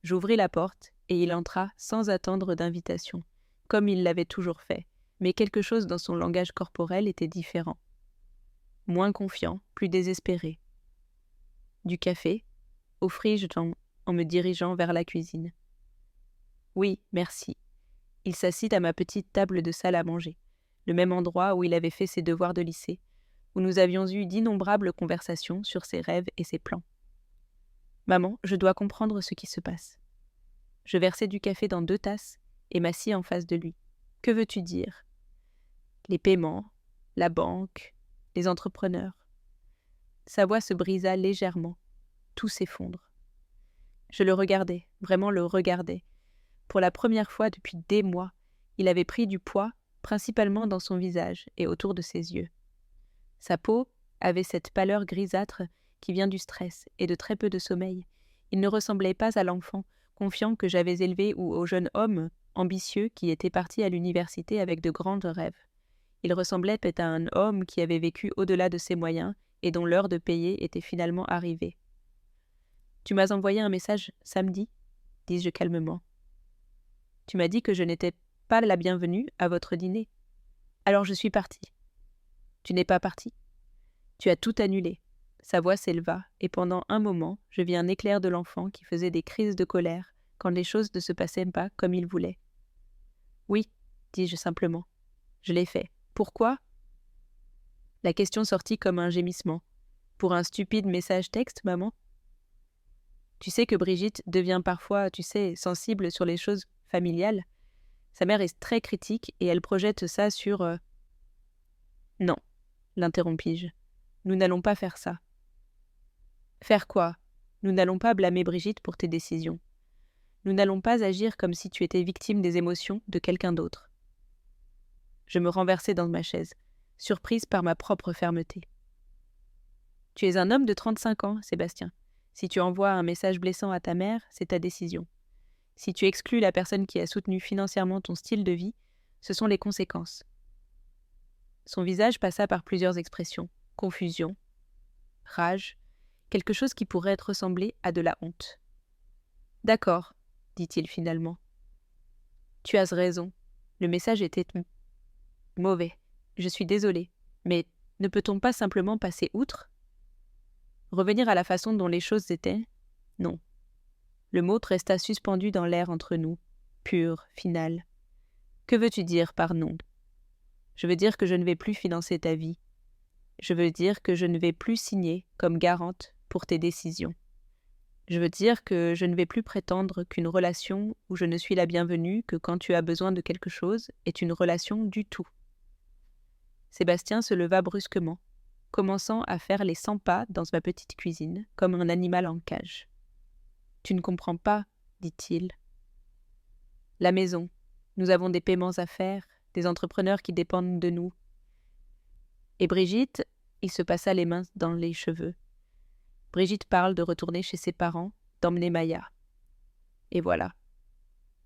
S1: J'ouvris la porte, et il entra sans attendre d'invitation, comme il l'avait toujours fait, mais quelque chose dans son langage corporel était différent. Moins confiant, plus désespéré. Du café, offris-je en me dirigeant vers la cuisine. Oui, merci. Il s'assit à ma petite table de salle à manger, le même endroit où il avait fait ses devoirs de lycée, où nous avions eu d'innombrables conversations sur ses rêves et ses plans. Maman, je dois comprendre ce qui se passe. Je versai du café dans 2 tasses et m'assis en face de lui. Que veux-tu dire ? Les paiements, la banque, les entrepreneurs. Sa voix se brisa légèrement. Tout s'effondre. Je le regardais, vraiment le regardais. Pour la première fois depuis des mois, il avait pris du poids, principalement dans son visage et autour de ses yeux. Sa peau avait cette pâleur grisâtre qui vient du stress et de très peu de sommeil. Il ne ressemblait pas à l'enfant confiant que j'avais élevé ou au jeune homme ambitieux qui était parti à l'université avec de grands rêves. Il ressemblait peut-être à un homme qui avait vécu au-delà de ses moyens et dont l'heure de payer était finalement arrivée. « Tu m'as envoyé un message samedi ?» dis-je calmement. « Tu m'as dit que je n'étais pas la bienvenue à votre dîner. Alors je suis partie. »« Tu n'es pas partie. Tu as tout annulé. » Sa voix s'éleva, et pendant un moment, je vis un éclair de l'enfant qui faisait des crises de colère quand les choses ne se passaient pas comme il voulait. « Oui, dis-je simplement. Je l'ai fait. Pourquoi ? » La question sortit comme un gémissement. « Pour un stupide message texte, maman ? » Tu sais que Brigitte devient parfois, sensible sur les choses familiales. Sa mère est très critique et elle projette ça sur… Non, l'interrompis-je. Nous n'allons pas faire ça. Faire quoi ? Nous n'allons pas blâmer Brigitte pour tes décisions. Nous n'allons pas agir comme si tu étais victime des émotions de quelqu'un d'autre. Je me renversai dans ma chaise, surprise par ma propre fermeté. Tu es un homme de 35 ans, Sébastien. Si tu envoies un message blessant à ta mère, c'est ta décision. Si tu exclus la personne qui a soutenu financièrement ton style de vie, ce sont les conséquences. Son visage passa par plusieurs expressions. Confusion, rage, quelque chose qui pourrait être ressemblé à de la honte. « D'accord, » dit-il finalement. « Tu as raison. Le message était mauvais. Je suis désolée. Mais ne peut-on pas simplement passer outre ? Revenir à la façon dont les choses étaient ? Non. » Le mot resta suspendu dans l'air entre nous, pur, final. « Que veux-tu dire par non ? Je veux dire que je ne vais plus financer ta vie. Je veux dire que je ne vais plus signer comme garante pour tes décisions. Je veux dire que je ne vais plus prétendre qu'une relation où je ne suis la bienvenue que quand tu as besoin de quelque chose est une relation du tout. » Sébastien se leva brusquement, commençant à faire les 100 pas dans ma petite cuisine, comme un animal en cage. « Tu ne comprends pas, dit-il. La maison, Nous avons des paiements à faire, des entrepreneurs qui dépendent de nous. Et Brigitte, il se passa les mains dans les cheveux. Brigitte parle de retourner chez ses parents, d'emmener Maya. Et voilà.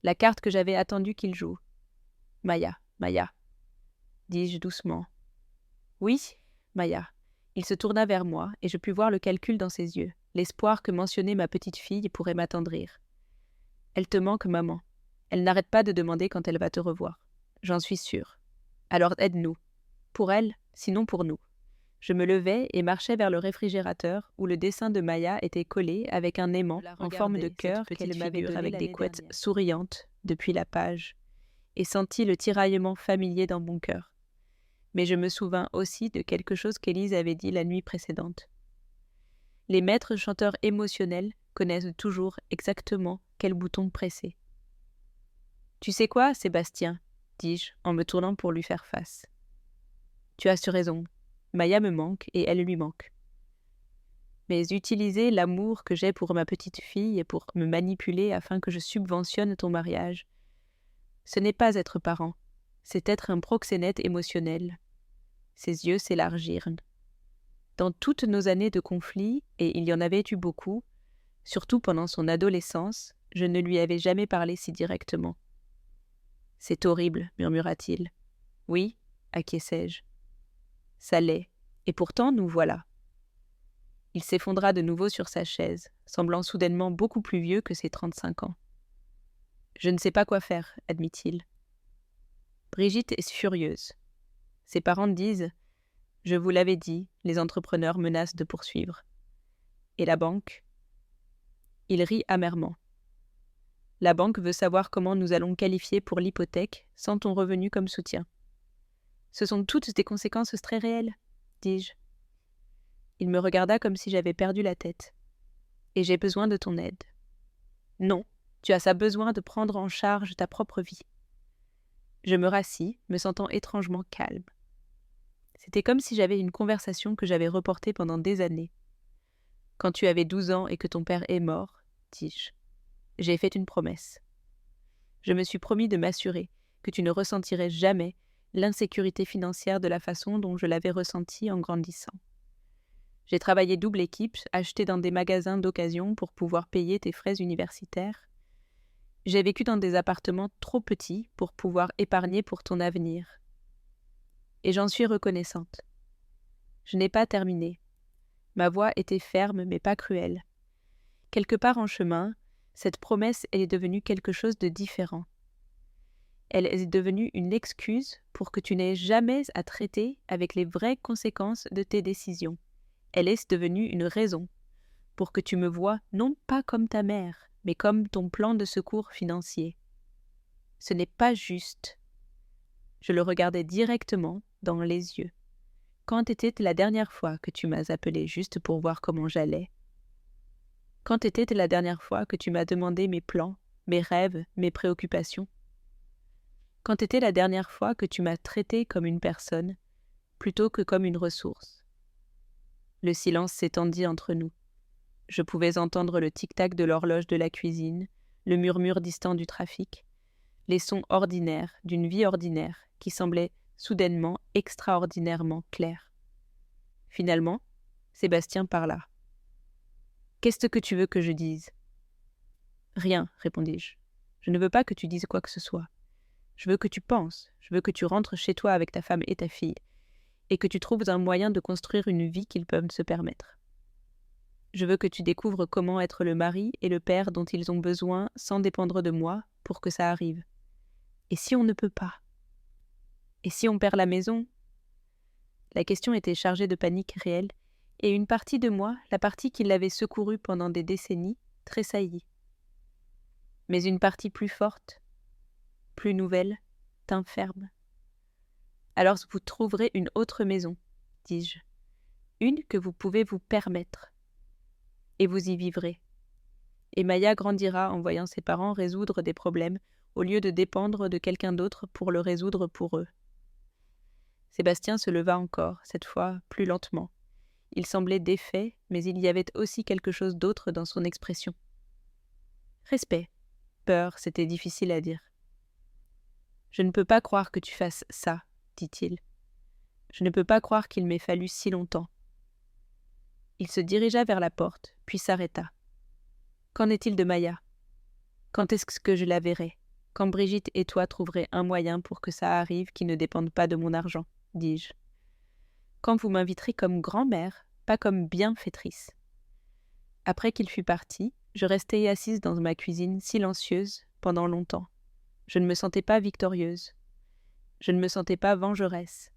S1: La carte que j'avais attendu qu'il joue. Maya, Maya, dis-je doucement. Oui, Maya. Il se tourna vers moi et je pus voir le calcul dans ses yeux, l'espoir que mentionnait ma petite fille pourrait m'attendrir. Elle te manque, maman. Elle n'arrête pas de demander quand elle va te revoir. J'en suis sûre. Alors aide-nous. Pour elle, sinon pour nous. Je me levai et marchai vers le réfrigérateur où le dessin de Maya était collé avec un aimant en forme de cœur qu'elle m'avait donné avec des couettes souriantes depuis la page, et sentis le tiraillement familier dans mon cœur. Mais je me souvins aussi de quelque chose qu'Élise avait dit la nuit précédente. Les maîtres chanteurs émotionnels connaissent toujours exactement quel bouton presser. « Tu sais quoi, Sébastien ?» dis-je en me tournant pour lui faire face. « Tu as raison. Maya me manque et elle lui manque. Mais utiliser l'amour que j'ai pour ma petite fille pour me manipuler afin que je subventionne ton mariage, ce n'est pas être parent, c'est être un proxénète émotionnel. » Ses yeux s'élargirent. Dans toutes nos années de conflit, et il y en avait eu beaucoup, surtout pendant son adolescence, je ne lui avais jamais parlé si directement. « C'est horrible, murmura-t-il. »« Oui, acquiesçai-je. »« Ça l'est, et pourtant nous voilà. » Il s'effondra de nouveau sur sa chaise, semblant soudainement beaucoup plus vieux que ses 35 ans. « Je ne sais pas quoi faire, admit-il. » Brigitte est furieuse. Ses parents disent « Je vous l'avais dit, les entrepreneurs menacent de poursuivre. » Et la banque ? Il rit amèrement. La banque veut savoir comment nous allons qualifier pour l'hypothèque sans ton revenu comme soutien. Ce sont toutes des conséquences très réelles, dis-je. Il me regarda comme si j'avais perdu la tête. Et j'ai besoin de ton aide. Non, tu as ça besoin de prendre en charge ta propre vie. Je me rassis, me sentant étrangement calme. C'était comme si j'avais une conversation que j'avais reportée pendant des années. Quand tu avais 12 ans et que ton père est mort, dis-je, j'ai fait une promesse. Je me suis promis de m'assurer que tu ne ressentirais jamais l'insécurité financière de la façon dont je l'avais ressentie en grandissant. J'ai travaillé double équipe, acheté dans des magasins d'occasion pour pouvoir payer tes frais universitaires. J'ai vécu dans des appartements trop petits pour pouvoir épargner pour ton avenir. Et j'en suis reconnaissante. Je n'ai pas terminé. Ma voix était ferme mais pas cruelle. Quelque part en chemin, cette promesse est devenue quelque chose de différent. Elle est devenue une excuse pour que tu n'aies jamais à traiter avec les vraies conséquences de tes décisions. Elle est devenue une raison pour que tu me vois non pas comme ta mère, mais comme ton plan de secours financier. Ce n'est pas juste. Je le regardais directement dans les yeux. Quand était la dernière fois que tu m'as appelé juste pour voir comment j'allais ? Quand était la dernière fois que tu m'as demandé mes plans, mes rêves, mes préoccupations ? Quand était la dernière fois que tu m'as traité comme une personne, plutôt que comme une ressource ? Le silence s'étendit entre nous. Je pouvais entendre le tic-tac de l'horloge de la cuisine, le murmure distant du trafic, les sons ordinaires d'une vie ordinaire qui semblait soudainement extraordinairement clairs. Finalement, Sébastien parla. « Qu'est-ce que tu veux que je dise ?»« Rien, répondis-je. Je ne veux pas que tu dises quoi que ce soit. Je veux que tu penses, je veux que tu rentres chez toi avec ta femme et ta fille, et que tu trouves un moyen de construire une vie qu'ils peuvent se permettre. Je veux que tu découvres comment être le mari et le père dont ils ont besoin sans dépendre de moi pour que ça arrive. Et si on ne peut pas ? Et si on perd la maison ? » La question était chargée de panique réelle, et une partie de moi, la partie qui l'avait secourue pendant des décennies, tressaillit. Mais une partie plus forte, plus nouvelle, tint ferme. « Alors vous trouverez une autre maison, dis-je, une que vous pouvez vous permettre. Et vous y vivrez. » Et Maya grandira en voyant ses parents résoudre des problèmes au lieu de dépendre de quelqu'un d'autre pour le résoudre pour eux. Sébastien se leva encore, cette fois plus lentement. Il semblait défait, mais il y avait aussi quelque chose d'autre dans son expression. Respect, peur, c'était difficile à dire. Je ne peux pas croire que tu fasses ça, dit-il. Je ne peux pas croire qu'il m'ait fallu si longtemps. Il se dirigea vers la porte, puis s'arrêta. Qu'en est-il de Maya? Quand est-ce que je la verrai? Quand Brigitte et toi trouverez un moyen pour que ça arrive qui ne dépende pas de mon argent, dis-je. Quand vous m'inviterez comme grand-mère, pas comme bienfaitrice. Après qu'il fut parti, je restai assise dans ma cuisine silencieuse pendant longtemps. Je ne me sentais pas victorieuse. Je ne me sentais pas vengeresse.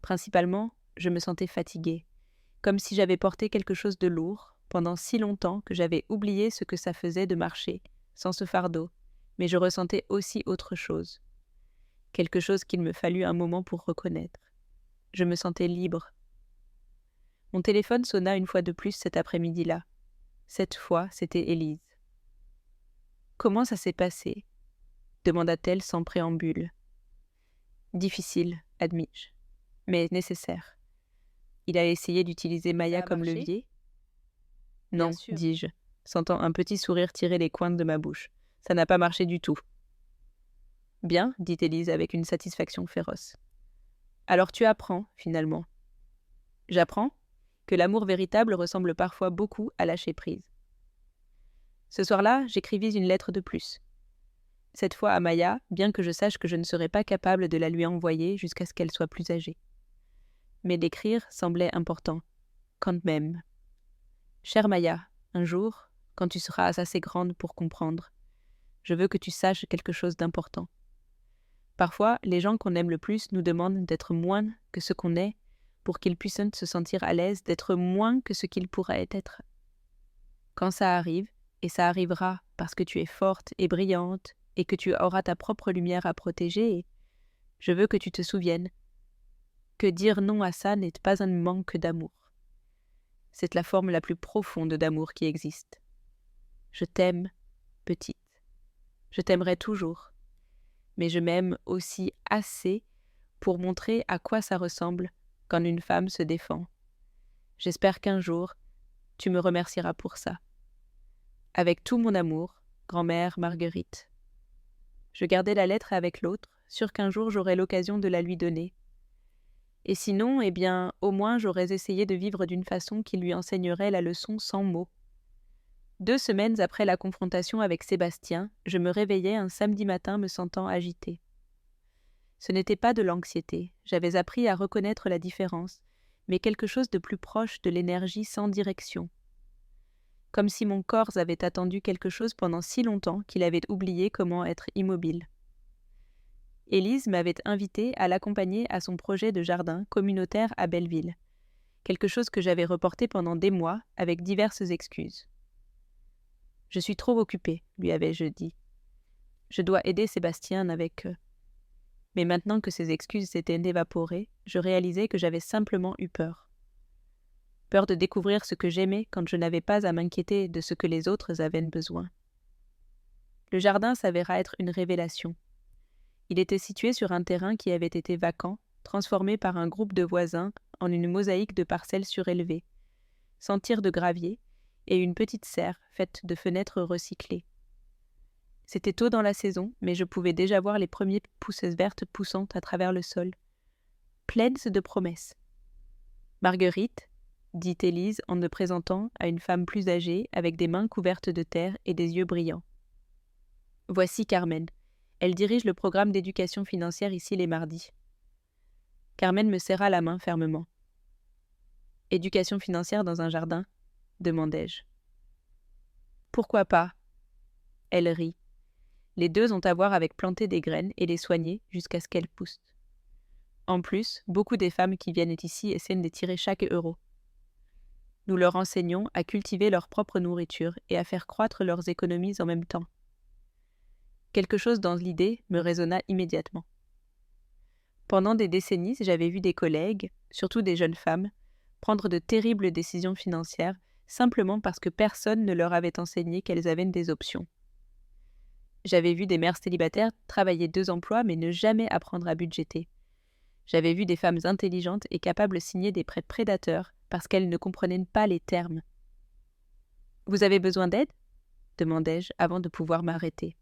S1: Principalement, je me sentais fatiguée, comme si j'avais porté quelque chose de lourd pendant si longtemps que j'avais oublié ce que ça faisait de marcher sans ce fardeau, mais je ressentais aussi autre chose. Quelque chose qu'il me fallut un moment pour reconnaître. Je me sentais libre. Mon téléphone sonna une fois de plus cet après-midi-là. Cette fois, c'était Élise. « Comment ça s'est passé ?» demanda-t-elle sans préambule. « Difficile, admis-je, mais nécessaire. Il a essayé d'utiliser Maya comme levier. »« Non, dis-je, sentant un petit sourire tirer les coins de ma bouche. Ça n'a pas marché du tout. »« Bien, dit Élise avec une satisfaction féroce. Alors tu apprends, finalement. »« J'apprends que l'amour véritable ressemble parfois beaucoup à lâcher prise. » Ce soir-là, j'écrivis une lettre de plus. Cette fois à Maya, bien que je sache que je ne serais pas capable de la lui envoyer jusqu'à ce qu'elle soit plus âgée. Mais d'écrire semblait important, quand même. Chère Maya, un jour, quand tu seras assez grande pour comprendre, je veux que tu saches quelque chose d'important. Parfois, les gens qu'on aime le plus nous demandent d'être moins que ce qu'on est pour qu'ils puissent se sentir à l'aise d'être moins que ce qu'ils pourraient être. Quand ça arrive, et ça arrivera parce que tu es forte et brillante et que tu auras ta propre lumière à protéger, je veux que tu te souviennes que dire non à ça n'est pas un manque d'amour. C'est la forme la plus profonde d'amour qui existe. Je t'aime, petite. Je t'aimerai toujours. Mais je m'aime aussi assez pour montrer à quoi ça ressemble quand une femme se défend. J'espère qu'un jour, tu me remercieras pour ça. Avec tout mon amour, grand-mère Marguerite. Je gardai la lettre avec l'autre, sûre qu'un jour j'aurai l'occasion de la lui donner. Et sinon, eh bien, au moins j'aurais essayé de vivre d'une façon qui lui enseignerait la leçon sans mots. 2 semaines après la confrontation avec Sébastien, je me réveillai un samedi matin me sentant agitée. Ce n'était pas de l'anxiété, j'avais appris à reconnaître la différence, mais quelque chose de plus proche de l'énergie sans direction. Comme si mon corps avait attendu quelque chose pendant si longtemps qu'il avait oublié comment être immobile. Élise m'avait invitée à l'accompagner à son projet de jardin communautaire à Belleville, quelque chose que j'avais reporté pendant des mois avec diverses excuses. « Je suis trop occupée, lui avais-je dit. Je dois aider Sébastien avec eux. » Mais maintenant que ces excuses s'étaient évaporées, je réalisais que j'avais simplement eu peur. Peur de découvrir ce que j'aimais quand je n'avais pas à m'inquiéter de ce que les autres avaient besoin. Le jardin s'avéra être une révélation. Il était situé sur un terrain qui avait été vacant, transformé par un groupe de voisins en une mosaïque de parcelles surélevées, sans tir de gravier, et une petite serre faite de fenêtres recyclées. C'était tôt dans la saison, mais je pouvais déjà voir les premières pousses vertes poussant à travers le sol, pleines de promesses. « Marguerite », dit Élise en me présentant à une femme plus âgée avec des mains couvertes de terre et des yeux brillants. « Voici Carmen. Elle dirige le programme d'éducation financière ici les mardis. » Carmen me serra la main fermement. « Éducation financière dans un jardin ?» demandai-je. « Pourquoi pas ?» Elle rit. Les 2 ont à voir avec planter des graines et les soigner jusqu'à ce qu'elles poussent. En plus, beaucoup des femmes qui viennent ici essaient de tirer chaque euro. Nous leur enseignons à cultiver leur propre nourriture et à faire croître leurs économies en même temps. Quelque chose dans l'idée me résonna immédiatement. Pendant des décennies, j'avais vu des collègues, surtout des jeunes femmes, prendre de terribles décisions financières simplement parce que personne ne leur avait enseigné qu'elles avaient des options. J'avais vu des mères célibataires travailler 2 emplois mais ne jamais apprendre à budgéter. J'avais vu des femmes intelligentes et capables de signer des prêts prédateurs parce qu'elles ne comprenaient pas les termes. « Vous avez besoin d'aide ?» demandai-je avant de pouvoir m'arrêter.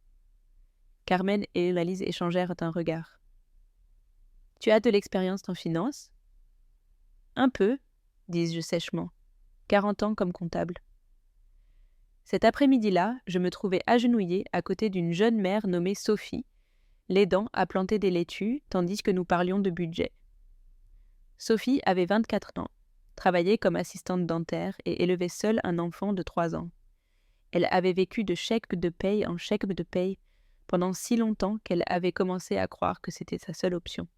S1: Carmen et Élise échangèrent un regard. « Tu as de l'expérience en finance ?»« Un peu, dis-je sèchement. 40 ans comme comptable. » Cet après-midi-là, je me trouvais agenouillée à côté d'une jeune mère nommée Sophie, l'aidant à planter des laitues tandis que nous parlions de budget. Sophie avait 24 ans, travaillait comme assistante dentaire et élevait seule un enfant de 3 ans. Elle avait vécu de chèque de paye en chèque de paye pendant si longtemps qu'elle avait commencé à croire que c'était sa seule option.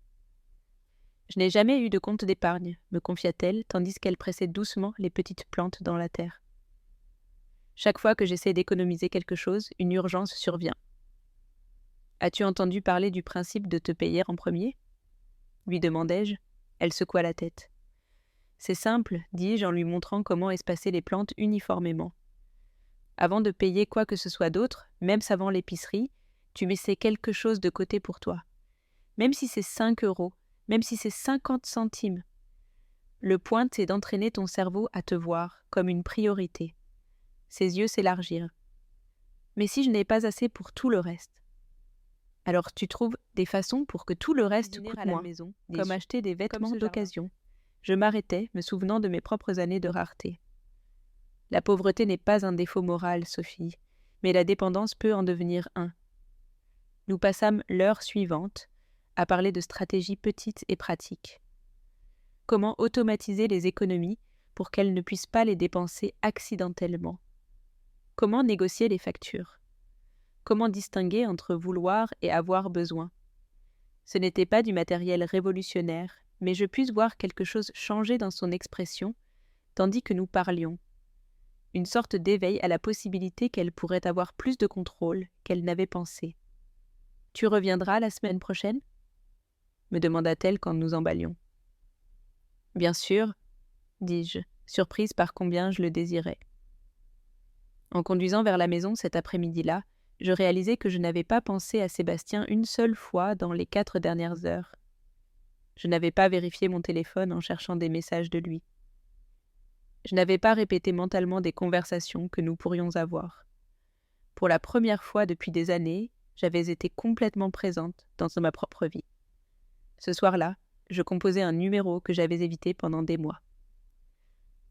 S1: « Je n'ai jamais eu de compte d'épargne, » me confia-t-elle, tandis qu'elle pressait doucement les petites plantes dans la terre. « Chaque fois que j'essaie d'économiser quelque chose, une urgence survient. »« As-tu entendu parler du principe de te payer en premier ?» lui demandai-je. Elle secoua la tête. « C'est simple, » dis-je en lui montrant comment espacer les plantes uniformément. Avant de payer quoi que ce soit d'autre, même savant l'épicerie, tu mets quelque chose de côté pour toi. Même si c'est 5 €, même si c'est 50 centimes. Le point, c'est d'entraîner ton cerveau à te voir comme une priorité. Ses yeux s'élargirent. Mais si je n'ai pas assez pour tout le reste? Alors tu trouves des façons pour que tout le reste coûte moins, comme acheter des vêtements d'occasion. Je m'arrêtais, me souvenant de mes propres années de rareté. La pauvreté n'est pas un défaut moral, Sophie, mais la dépendance peut en devenir un. Nous passâmes l'heure suivante à parler de stratégies petites et pratiques. Comment automatiser les économies pour qu'elles ne puissent pas les dépenser accidentellement? Comment négocier les factures? Comment distinguer entre vouloir et avoir besoin? Ce n'était pas du matériel révolutionnaire, mais je pus voir quelque chose changer dans son expression, tandis que nous parlions. Une sorte d'éveil à la possibilité qu'elle pourrait avoir plus de contrôle qu'elle n'avait pensé. « Tu reviendras la semaine prochaine ?» me demanda-t-elle quand nous emballions. « Bien sûr, » dis-je, surprise par combien je le désirais. En conduisant vers la maison cet après-midi-là, je réalisais que je n'avais pas pensé à Sébastien une seule fois dans les 4 dernières heures. Je n'avais pas vérifié mon téléphone en cherchant des messages de lui. Je n'avais pas répété mentalement des conversations que nous pourrions avoir. Pour la première fois depuis des années, j'avais été complètement présente dans ma propre vie. Ce soir-là, je composais un numéro que j'avais évité pendant des mois.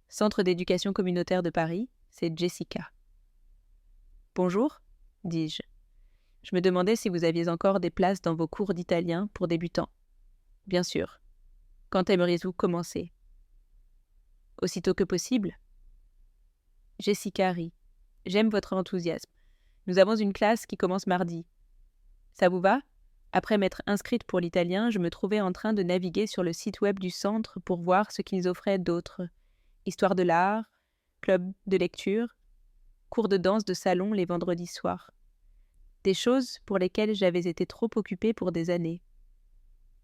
S1: Centre d'éducation communautaire de Paris, c'est Jessica. « Bonjour » dis-je. Je me demandais si vous aviez encore des places dans vos cours d'italien pour débutants. Bien sûr. Quand aimeriez-vous commencer? Aussitôt que possible. Jessica rit. J'aime votre enthousiasme. Nous avons une classe qui commence mardi. Ça vous va? Après m'être inscrite pour l'italien, je me trouvais en train de naviguer sur le site web du centre pour voir ce qu'ils offraient d'autre. Histoire de l'art, club de lecture, cours de danse de salon les vendredis soirs. Des choses pour lesquelles j'avais été trop occupée pour des années.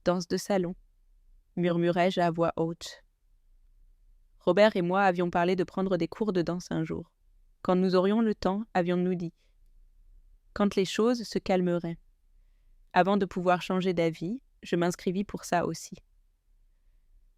S1: Danse de salon, murmurai-je à voix haute. Robert et moi avions parlé de prendre des cours de danse un jour. Quand nous aurions le temps, avions-nous dit. Quand les choses se calmeraient. Avant de pouvoir changer d'avis, je m'inscrivis pour ça aussi.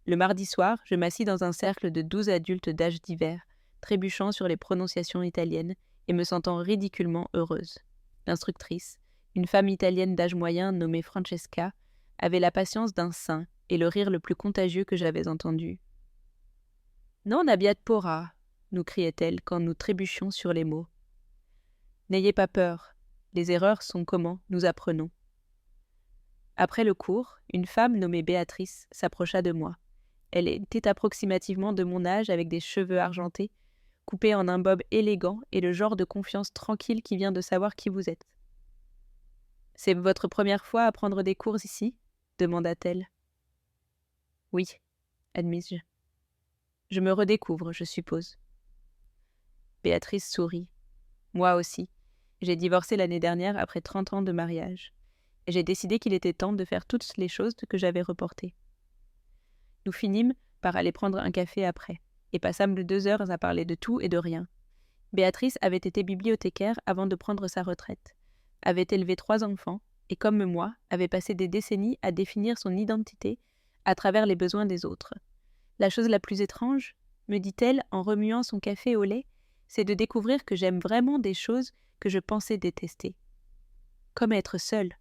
S1: Le mardi soir, je m'assis dans un cercle de 12 adultes d'âge divers, trébuchant sur les prononciations italiennes et me sentant ridiculement heureuse. L'instructrice, une femme italienne d'âge moyen nommée Francesca, avait la patience d'un saint et le rire le plus contagieux que j'avais entendu. « Non abbiate paura » nous criait-elle quand nous trébuchions sur les mots. « N'ayez pas peur, les erreurs sont comment nous apprenons. » Après le cours, une femme nommée Béatrice s'approcha de moi. Elle était approximativement de mon âge avec des cheveux argentés, coupés en un bob élégant et le genre de confiance tranquille qui vient de savoir qui vous êtes. « C'est votre première fois à prendre des cours ici ?» demanda-t-elle. « Oui, » admis-je. « Je me redécouvre, je suppose. » Béatrice sourit. « Moi aussi. J'ai divorcé l'année dernière après 30 ans de mariage. Et j'ai décidé qu'il était temps de faire toutes les choses que j'avais reportées. » Nous finîmes par aller prendre un café après, et passâmes 2 heures à parler de tout et de rien. Béatrice avait été bibliothécaire avant de prendre sa retraite, avait élevé 3 enfants, et comme moi, avait passé des décennies à définir son identité à travers les besoins des autres. La chose la plus étrange, me dit-elle en remuant son café au lait, c'est de découvrir que j'aime vraiment des choses que je pensais détester. comme être seule,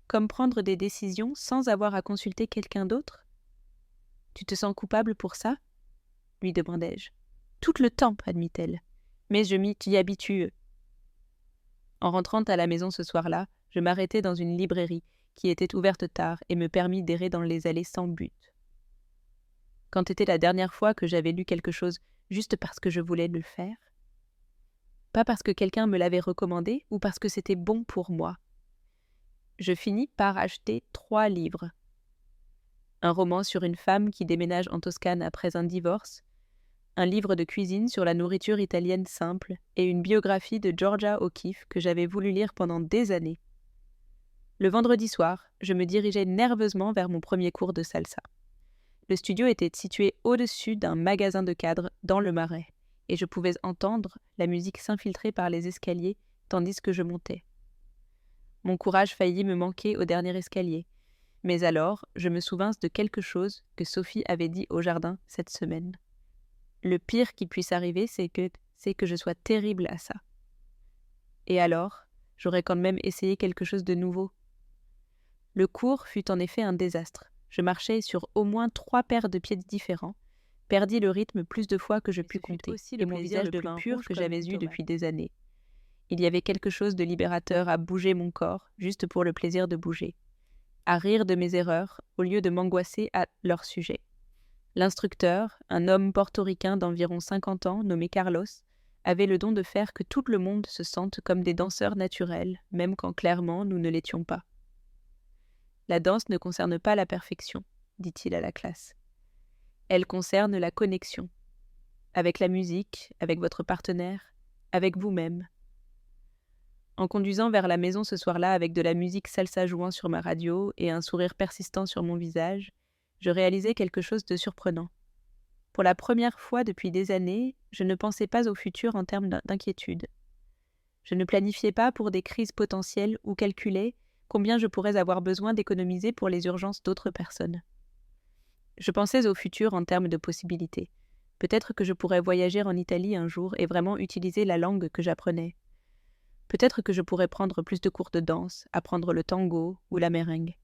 S1: comme prendre des décisions sans avoir à consulter quelqu'un d'autre. « Tu te sens coupable pour ça ?» lui demandai-je. « Tout le temps, admit-elle, mais je m'y habitue. » En rentrant à la maison ce soir-là, je m'arrêtai dans une librairie qui était ouverte tard et me permit d'errer dans les allées sans but. Quand était la dernière fois que j'avais lu quelque chose juste parce que je voulais le faire? Pas parce que quelqu'un me l'avait recommandé ou parce que c'était bon pour moi. Je finis par acheter 3 livres. Un roman sur une femme qui déménage en Toscane après un divorce, un livre de cuisine sur la nourriture italienne simple et une biographie de Georgia O'Keeffe que j'avais voulu lire pendant des années. Le vendredi soir, je me dirigeais nerveusement vers mon premier cours de salsa. Le studio était situé au-dessus d'un magasin de cadres dans le Marais, et je pouvais entendre la musique s'infiltrer par les escaliers tandis que je montais. Mon courage faillit me manquer au dernier escalier, mais alors je me souvins de quelque chose que Sophie avait dit au jardin cette semaine. Le pire qui puisse arriver, c'est que je sois terrible à ça. Et alors, j'aurais quand même essayé quelque chose de nouveau. Le cours fut en effet un désastre. Je marchais sur au moins 3 paires de pieds différents, perdis le rythme plus de fois que je pus compter, et mon visage devint pur que j'avais eu depuis des années. Il y avait quelque chose de libérateur à bouger mon corps, juste pour le plaisir de bouger, à rire de mes erreurs, au lieu de m'angoisser à leur sujet. L'instructeur, un homme portoricain d'environ 50 ans, nommé Carlos, avait le don de faire que tout le monde se sente comme des danseurs naturels, même quand clairement nous ne l'étions pas. La danse ne concerne pas la perfection, dit-il à la classe. Elle concerne la connexion, avec la musique, avec votre partenaire, avec vous-même. En conduisant vers la maison ce soir-là avec de la musique salsa jouant sur ma radio et un sourire persistant sur mon visage, je réalisais quelque chose de surprenant. Pour la première fois depuis des années, je ne pensais pas au futur en termes d'inquiétude. Je ne planifiais pas pour des crises potentielles ou calculais combien je pourrais avoir besoin d'économiser pour les urgences d'autres personnes. Je pensais au futur en termes de possibilités. Peut-être que je pourrais voyager en Italie un jour et vraiment utiliser la langue que j'apprenais. Peut-être que je pourrais prendre plus de cours de danse, apprendre le tango ou la merengue.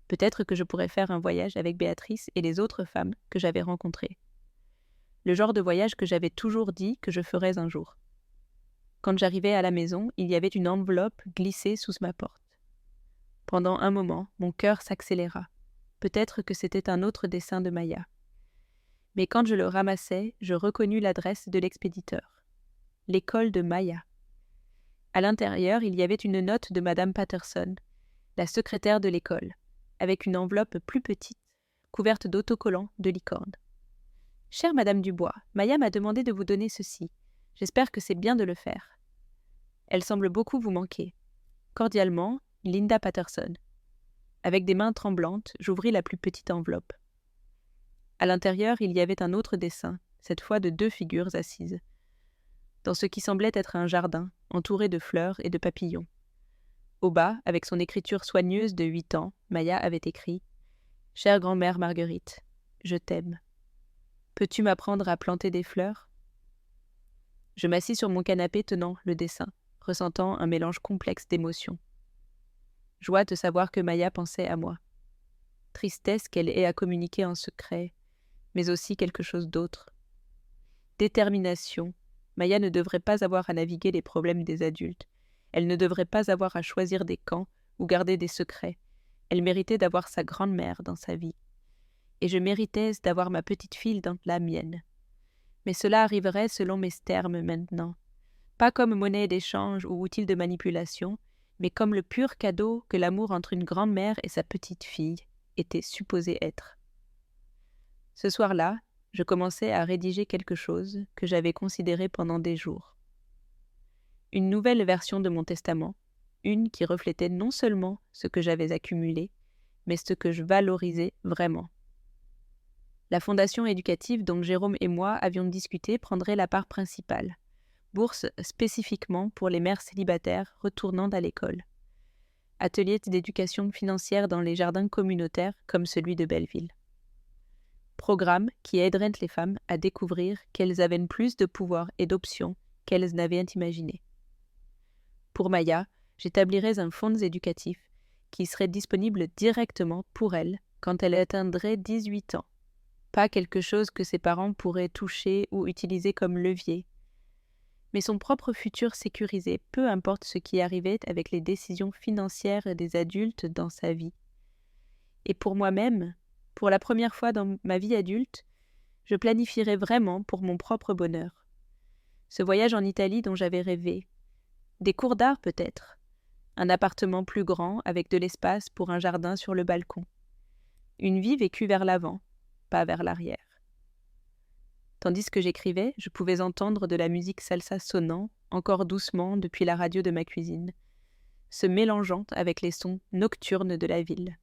S1: Peut-être que je pourrais faire un voyage avec Béatrice et les autres femmes que j'avais rencontrées. Le genre de voyage que j'avais toujours dit que je ferais un jour. Quand j'arrivais à la maison, il y avait une enveloppe glissée sous ma porte. Pendant un moment, mon cœur s'accéléra. Peut-être que c'était un autre dessin de Maya. Mais quand je le ramassai, je reconnus l'adresse de l'expéditeur. L'école de Maya. À l'intérieur, il y avait une note de Madame Patterson, la secrétaire de l'école, avec une enveloppe plus petite, couverte d'autocollants de licorne. « Chère Madame Dubois, Maya m'a demandé de vous donner ceci. J'espère que c'est bien de le faire. Elle semble beaucoup vous manquer. Cordialement, Linda Patterson. » Avec des mains tremblantes, j'ouvris la plus petite enveloppe. À l'intérieur, il y avait un autre dessin, cette fois de 2 figures assises, dans ce qui semblait être un jardin, entouré de fleurs et de papillons. Au bas, avec son écriture soigneuse de 8 ans, Maya avait écrit « Chère grand-mère Marguerite, je t'aime. Peux-tu m'apprendre à planter des fleurs ?» Je m'assis sur mon canapé tenant le dessin, ressentant un mélange complexe d'émotions. Joie de savoir que Maya pensait à moi. Tristesse qu'elle ait à communiquer en secret, mais aussi quelque chose d'autre. Détermination. Maya ne devrait pas avoir à naviguer les problèmes des adultes. Elle ne devrait pas avoir à choisir des camps ou garder des secrets. Elle méritait d'avoir sa grande-mère dans sa vie. Et je méritais d'avoir ma petite fille dans la mienne. Mais cela arriverait selon mes termes maintenant. Pas comme monnaie d'échange ou outil de manipulation, mais comme le pur cadeau que l'amour entre une grand-mère et sa petite-fille était supposé être. Ce soir-là, je commençais à rédiger quelque chose que j'avais considéré pendant des jours. Une nouvelle version de mon testament, une qui reflétait non seulement ce que j'avais accumulé, mais ce que je valorisais vraiment. La fondation éducative dont Jérôme et moi avions discuté prendrait la part principale. Bourse spécifiquement pour les mères célibataires retournant à l'école. Atelier d'éducation financière dans les jardins communautaires comme celui de Belleville. Programme qui aiderait les femmes à découvrir qu'elles avaient plus de pouvoir et d'options qu'elles n'avaient imaginé. Pour Maya, J'établirais un fonds éducatif qui serait disponible directement pour elle quand elle atteindrait 18 ans. Pas quelque chose que ses parents pourraient toucher ou utiliser comme levier, mais son propre futur sécurisé, peu importe ce qui arrivait avec les décisions financières des adultes dans sa vie. Et pour moi-même, pour la première fois dans ma vie adulte, je planifierais vraiment pour mon propre bonheur. Ce voyage en Italie dont j'avais rêvé. Des cours d'art peut-être. Un appartement plus grand avec de l'espace pour un jardin sur le balcon. Une vie vécue vers l'avant, pas vers l'arrière. Tandis que j'écrivais, je pouvais entendre de la musique salsa sonnant, encore doucement depuis la radio de ma cuisine, se mélangeant avec les sons nocturnes de la ville.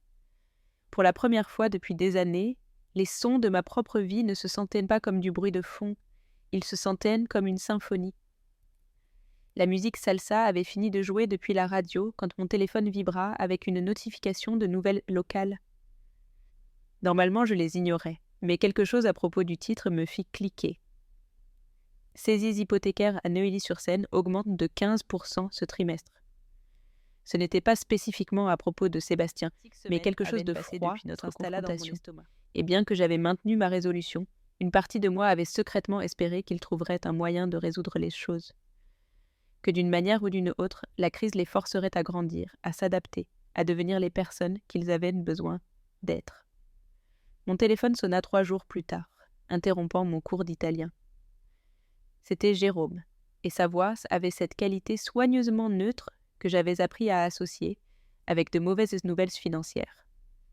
S1: Pour la première fois depuis des années, les sons de ma propre vie ne se sentaient pas comme du bruit de fond, ils se sentaient comme une symphonie. La musique salsa avait fini de jouer depuis la radio quand mon téléphone vibra avec une notification de nouvelles locales. Normalement, je les ignorais, mais quelque chose à propos du titre me fit cliquer. Saisies hypothécaires à Neuilly-sur-Seine augmentent de 15% ce trimestre. Ce n'était pas spécifiquement à propos de Sébastien, mais quelque chose de froid depuis notre confrontation. Et bien que j'avais maintenu ma résolution, une partie de moi avait secrètement espéré qu'il trouverait un moyen de résoudre les choses. Que d'une manière ou d'une autre, la crise les forcerait à grandir, à s'adapter, à devenir les personnes qu'ils avaient besoin d'être. Mon téléphone sonna 3 jours plus tard, interrompant mon cours d'italien. C'était Jérôme, et sa voix avait cette qualité soigneusement neutre que j'avais appris à associer avec de mauvaises nouvelles financières.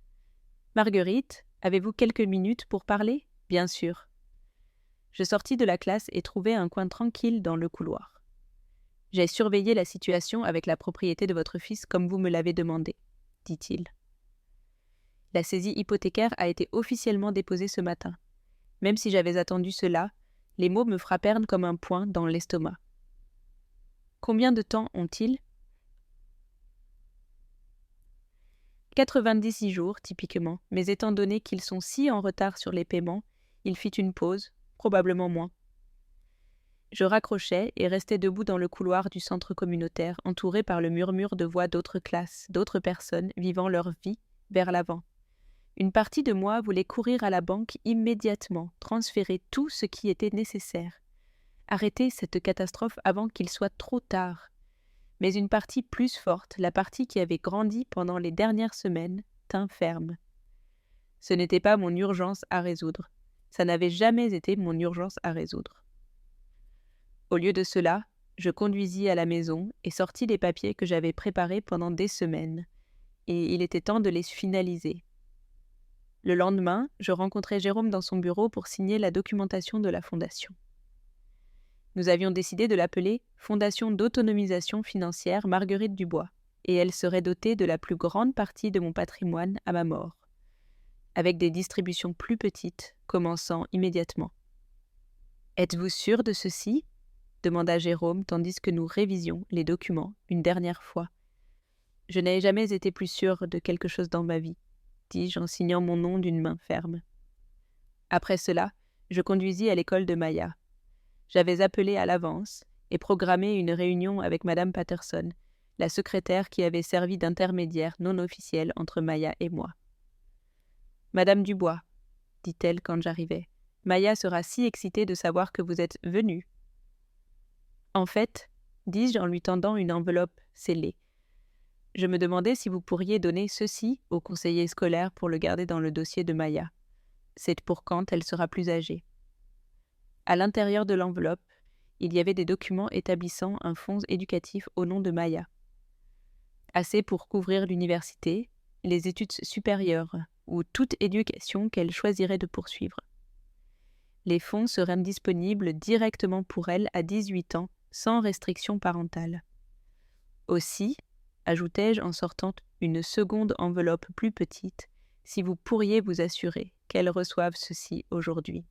S1: « Marguerite, avez-vous quelques minutes pour parler ? » ?»« Bien sûr. » Je sortis de la classe et trouvai un coin tranquille dans le couloir. « J'ai surveillé la situation avec la propriété de votre fils comme vous me l'avez demandé, » dit-il. La saisie hypothécaire a été officiellement déposée ce matin. Même si j'avais attendu cela, les mots me frappèrent comme un poing dans l'estomac. Combien de temps ont-ils ? 96 jours, typiquement, mais étant donné qu'ils sont si en retard sur les paiements, il fit une pause, probablement moins. Je raccrochais et restais debout dans le couloir du centre communautaire, entouré par le murmure de voix d'autres classes, d'autres personnes vivant leur vie vers l'avant. Une partie de moi voulait courir à la banque immédiatement, transférer tout ce qui était nécessaire. Arrêter cette catastrophe avant qu'il soit trop tard. Mais une partie plus forte, la partie qui avait grandi pendant les dernières semaines, tint ferme. Ce n'était pas mon urgence à résoudre. Ça n'avait jamais été mon urgence à résoudre. Au lieu de cela, je conduisis à la maison et sortis les papiers que j'avais préparés pendant des semaines, et il était temps de les finaliser. Le lendemain, je rencontrai Jérôme dans son bureau pour signer la documentation de la fondation. Nous avions décidé de l'appeler Fondation d'autonomisation financière Marguerite Dubois, et elle serait dotée de la plus grande partie de mon patrimoine à ma mort, avec des distributions plus petites, commençant immédiatement. « Êtes-vous sûr de ceci ?» demanda Jérôme tandis que nous révisions les documents une dernière fois. « Je n'ai jamais été plus sûr de quelque chose dans ma vie, » dis-je en signant mon nom d'une main ferme. Après cela, je conduisis à l'école de Maya. J'avais appelé à l'avance et programmé une réunion avec Madame Patterson, la secrétaire qui avait servi d'intermédiaire non officiel entre Maya et moi. « Madame Dubois, » dit-elle quand j'arrivai, « Maya sera si excitée de savoir que vous êtes venue. » « En fait, » dis-je en lui tendant une enveloppe scellée, « je me demandais si vous pourriez donner ceci au conseiller scolaire pour le garder dans le dossier de Maya. C'est pour quand elle sera plus âgée. » À l'intérieur de l'enveloppe, il y avait des documents établissant un fonds éducatif au nom de Maya. Assez pour couvrir l'université, les études supérieures ou toute éducation qu'elle choisirait de poursuivre. Les fonds seraient disponibles directement pour elle à 18 ans, sans restriction parentale. Aussi, ajoutai-je en sortant une seconde enveloppe plus petite, si vous pourriez vous assurer qu'elle reçoive ceci aujourd'hui.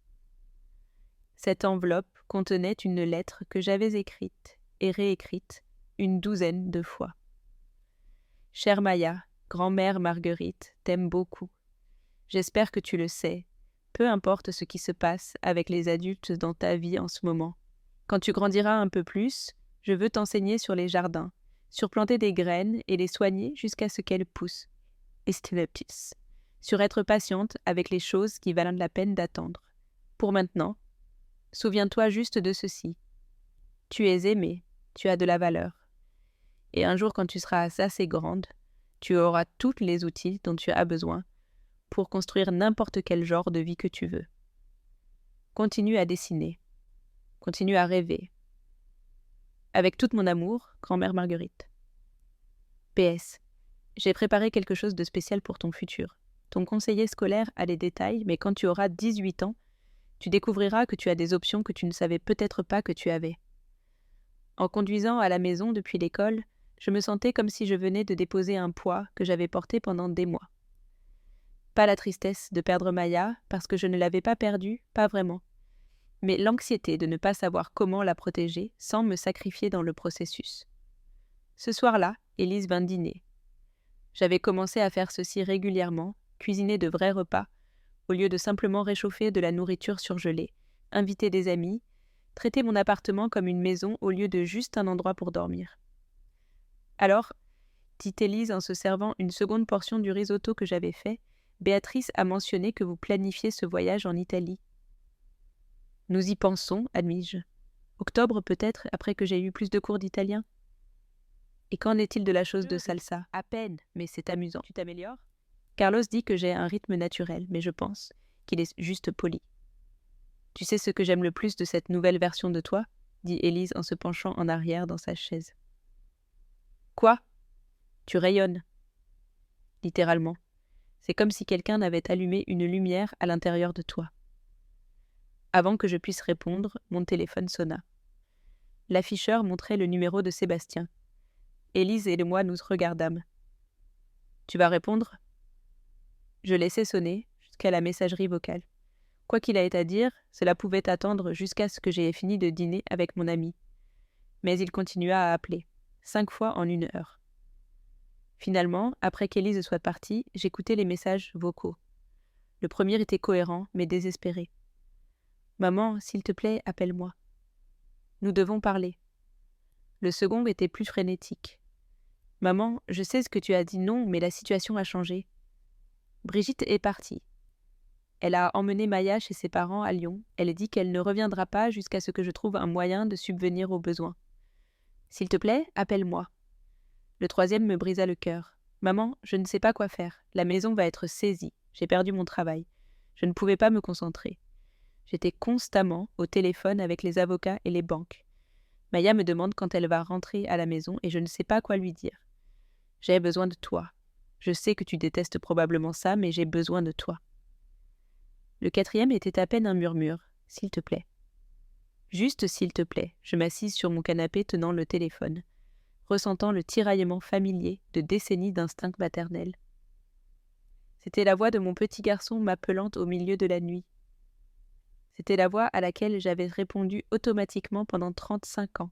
S1: Cette enveloppe contenait une lettre que j'avais écrite et réécrite une 12aine de fois. « Chère Maya, grand-mère Marguerite t'aime beaucoup. J'espère que tu le sais, peu importe ce qui se passe avec les adultes dans ta vie en ce moment. Quand tu grandiras un peu plus, je veux t'enseigner sur les jardins, Surplanter des graines et les soigner jusqu'à ce qu'elles poussent. Estivapis. Sur être patiente avec les choses qui valent la peine d'attendre. Pour maintenant, souviens-toi juste de ceci. Tu es aimée, tu as de la valeur. Et un jour quand tu seras assez grande, tu auras tous les outils dont tu as besoin pour construire n'importe quel genre de vie que tu veux. Continue à dessiner. Continue à rêver. Avec tout mon amour, grand-mère Marguerite. PS. J'ai préparé quelque chose de spécial pour ton futur. Ton conseiller scolaire a les détails, mais quand tu auras 18 ans, tu découvriras que tu as des options que tu ne savais peut-être pas que tu avais. En conduisant à la maison depuis l'école, je me sentais comme si je venais de déposer un poids que j'avais porté pendant des mois. Pas la tristesse de perdre Maya, parce que je ne l'avais pas perdue, pas vraiment, mais l'anxiété de ne pas savoir comment la protéger sans me sacrifier dans le processus. Ce soir-là, Élise vint dîner. J'avais commencé à faire ceci régulièrement, cuisiner de vrais repas, au lieu de simplement réchauffer de la nourriture surgelée, inviter des amis, traiter mon appartement comme une maison au lieu de juste un endroit pour dormir. Alors, dit Élise en se servant une seconde portion du risotto que j'avais fait, Béatrice a mentionné que vous planifiez ce voyage en Italie. Nous y pensons, admis-je. Octobre peut-être, après que j'ai eu plus de cours d'italien. Et qu'en est-il de la chose de salsa? À peine, mais c'est amusant. Tu t'améliores? Carlos dit que j'ai un rythme naturel, mais je pense qu'il est juste poli. Tu sais ce que j'aime le plus de cette nouvelle version de toi? Dit Élise en se penchant en arrière dans sa chaise. Quoi? Tu rayonnes. Littéralement. C'est comme si quelqu'un avait allumé une lumière à l'intérieur de toi. Avant que je puisse répondre, mon téléphone sonna. L'afficheur montrait le numéro de Sébastien. Élise et moi nous regardâmes. Tu vas répondre? Je laissai sonner jusqu'à la messagerie vocale. Quoi qu'il ait à dire, cela pouvait attendre jusqu'à ce que j'aie fini de dîner avec mon ami. Mais il continua à appeler, 5 fois en 1 heure. Finalement, après qu'Élise soit partie, j'écoutais les messages vocaux. Le premier était cohérent, mais désespéré. « Maman, s'il te plaît, appelle-moi. Nous devons parler. » Le second était plus frénétique. « Maman, je sais ce que tu as dit non, mais la situation a changé. » Brigitte est partie. Elle a emmené Maya chez ses parents à Lyon. Elle dit qu'elle ne reviendra pas jusqu'à ce que je trouve un moyen de subvenir aux besoins. « S'il te plaît, appelle-moi. » Le troisième me brisa le cœur. « Maman, je ne sais pas quoi faire. La maison va être saisie. J'ai perdu mon travail. Je ne pouvais pas me concentrer. J'étais constamment au téléphone avec les avocats et les banques. Maya me demande quand elle va rentrer à la maison et je ne sais pas quoi lui dire. J'ai besoin de toi. Je sais que tu détestes probablement ça, mais j'ai besoin de toi. » Le quatrième était à peine un murmure. « S'il te plaît. » Juste s'il te plaît. Je m'assis sur mon canapé tenant le téléphone, ressentant le tiraillement familier de décennies d'instinct maternel. C'était la voix de mon petit garçon m'appelant au milieu de la nuit. C'était la voix à laquelle j'avais répondu automatiquement pendant 35 ans.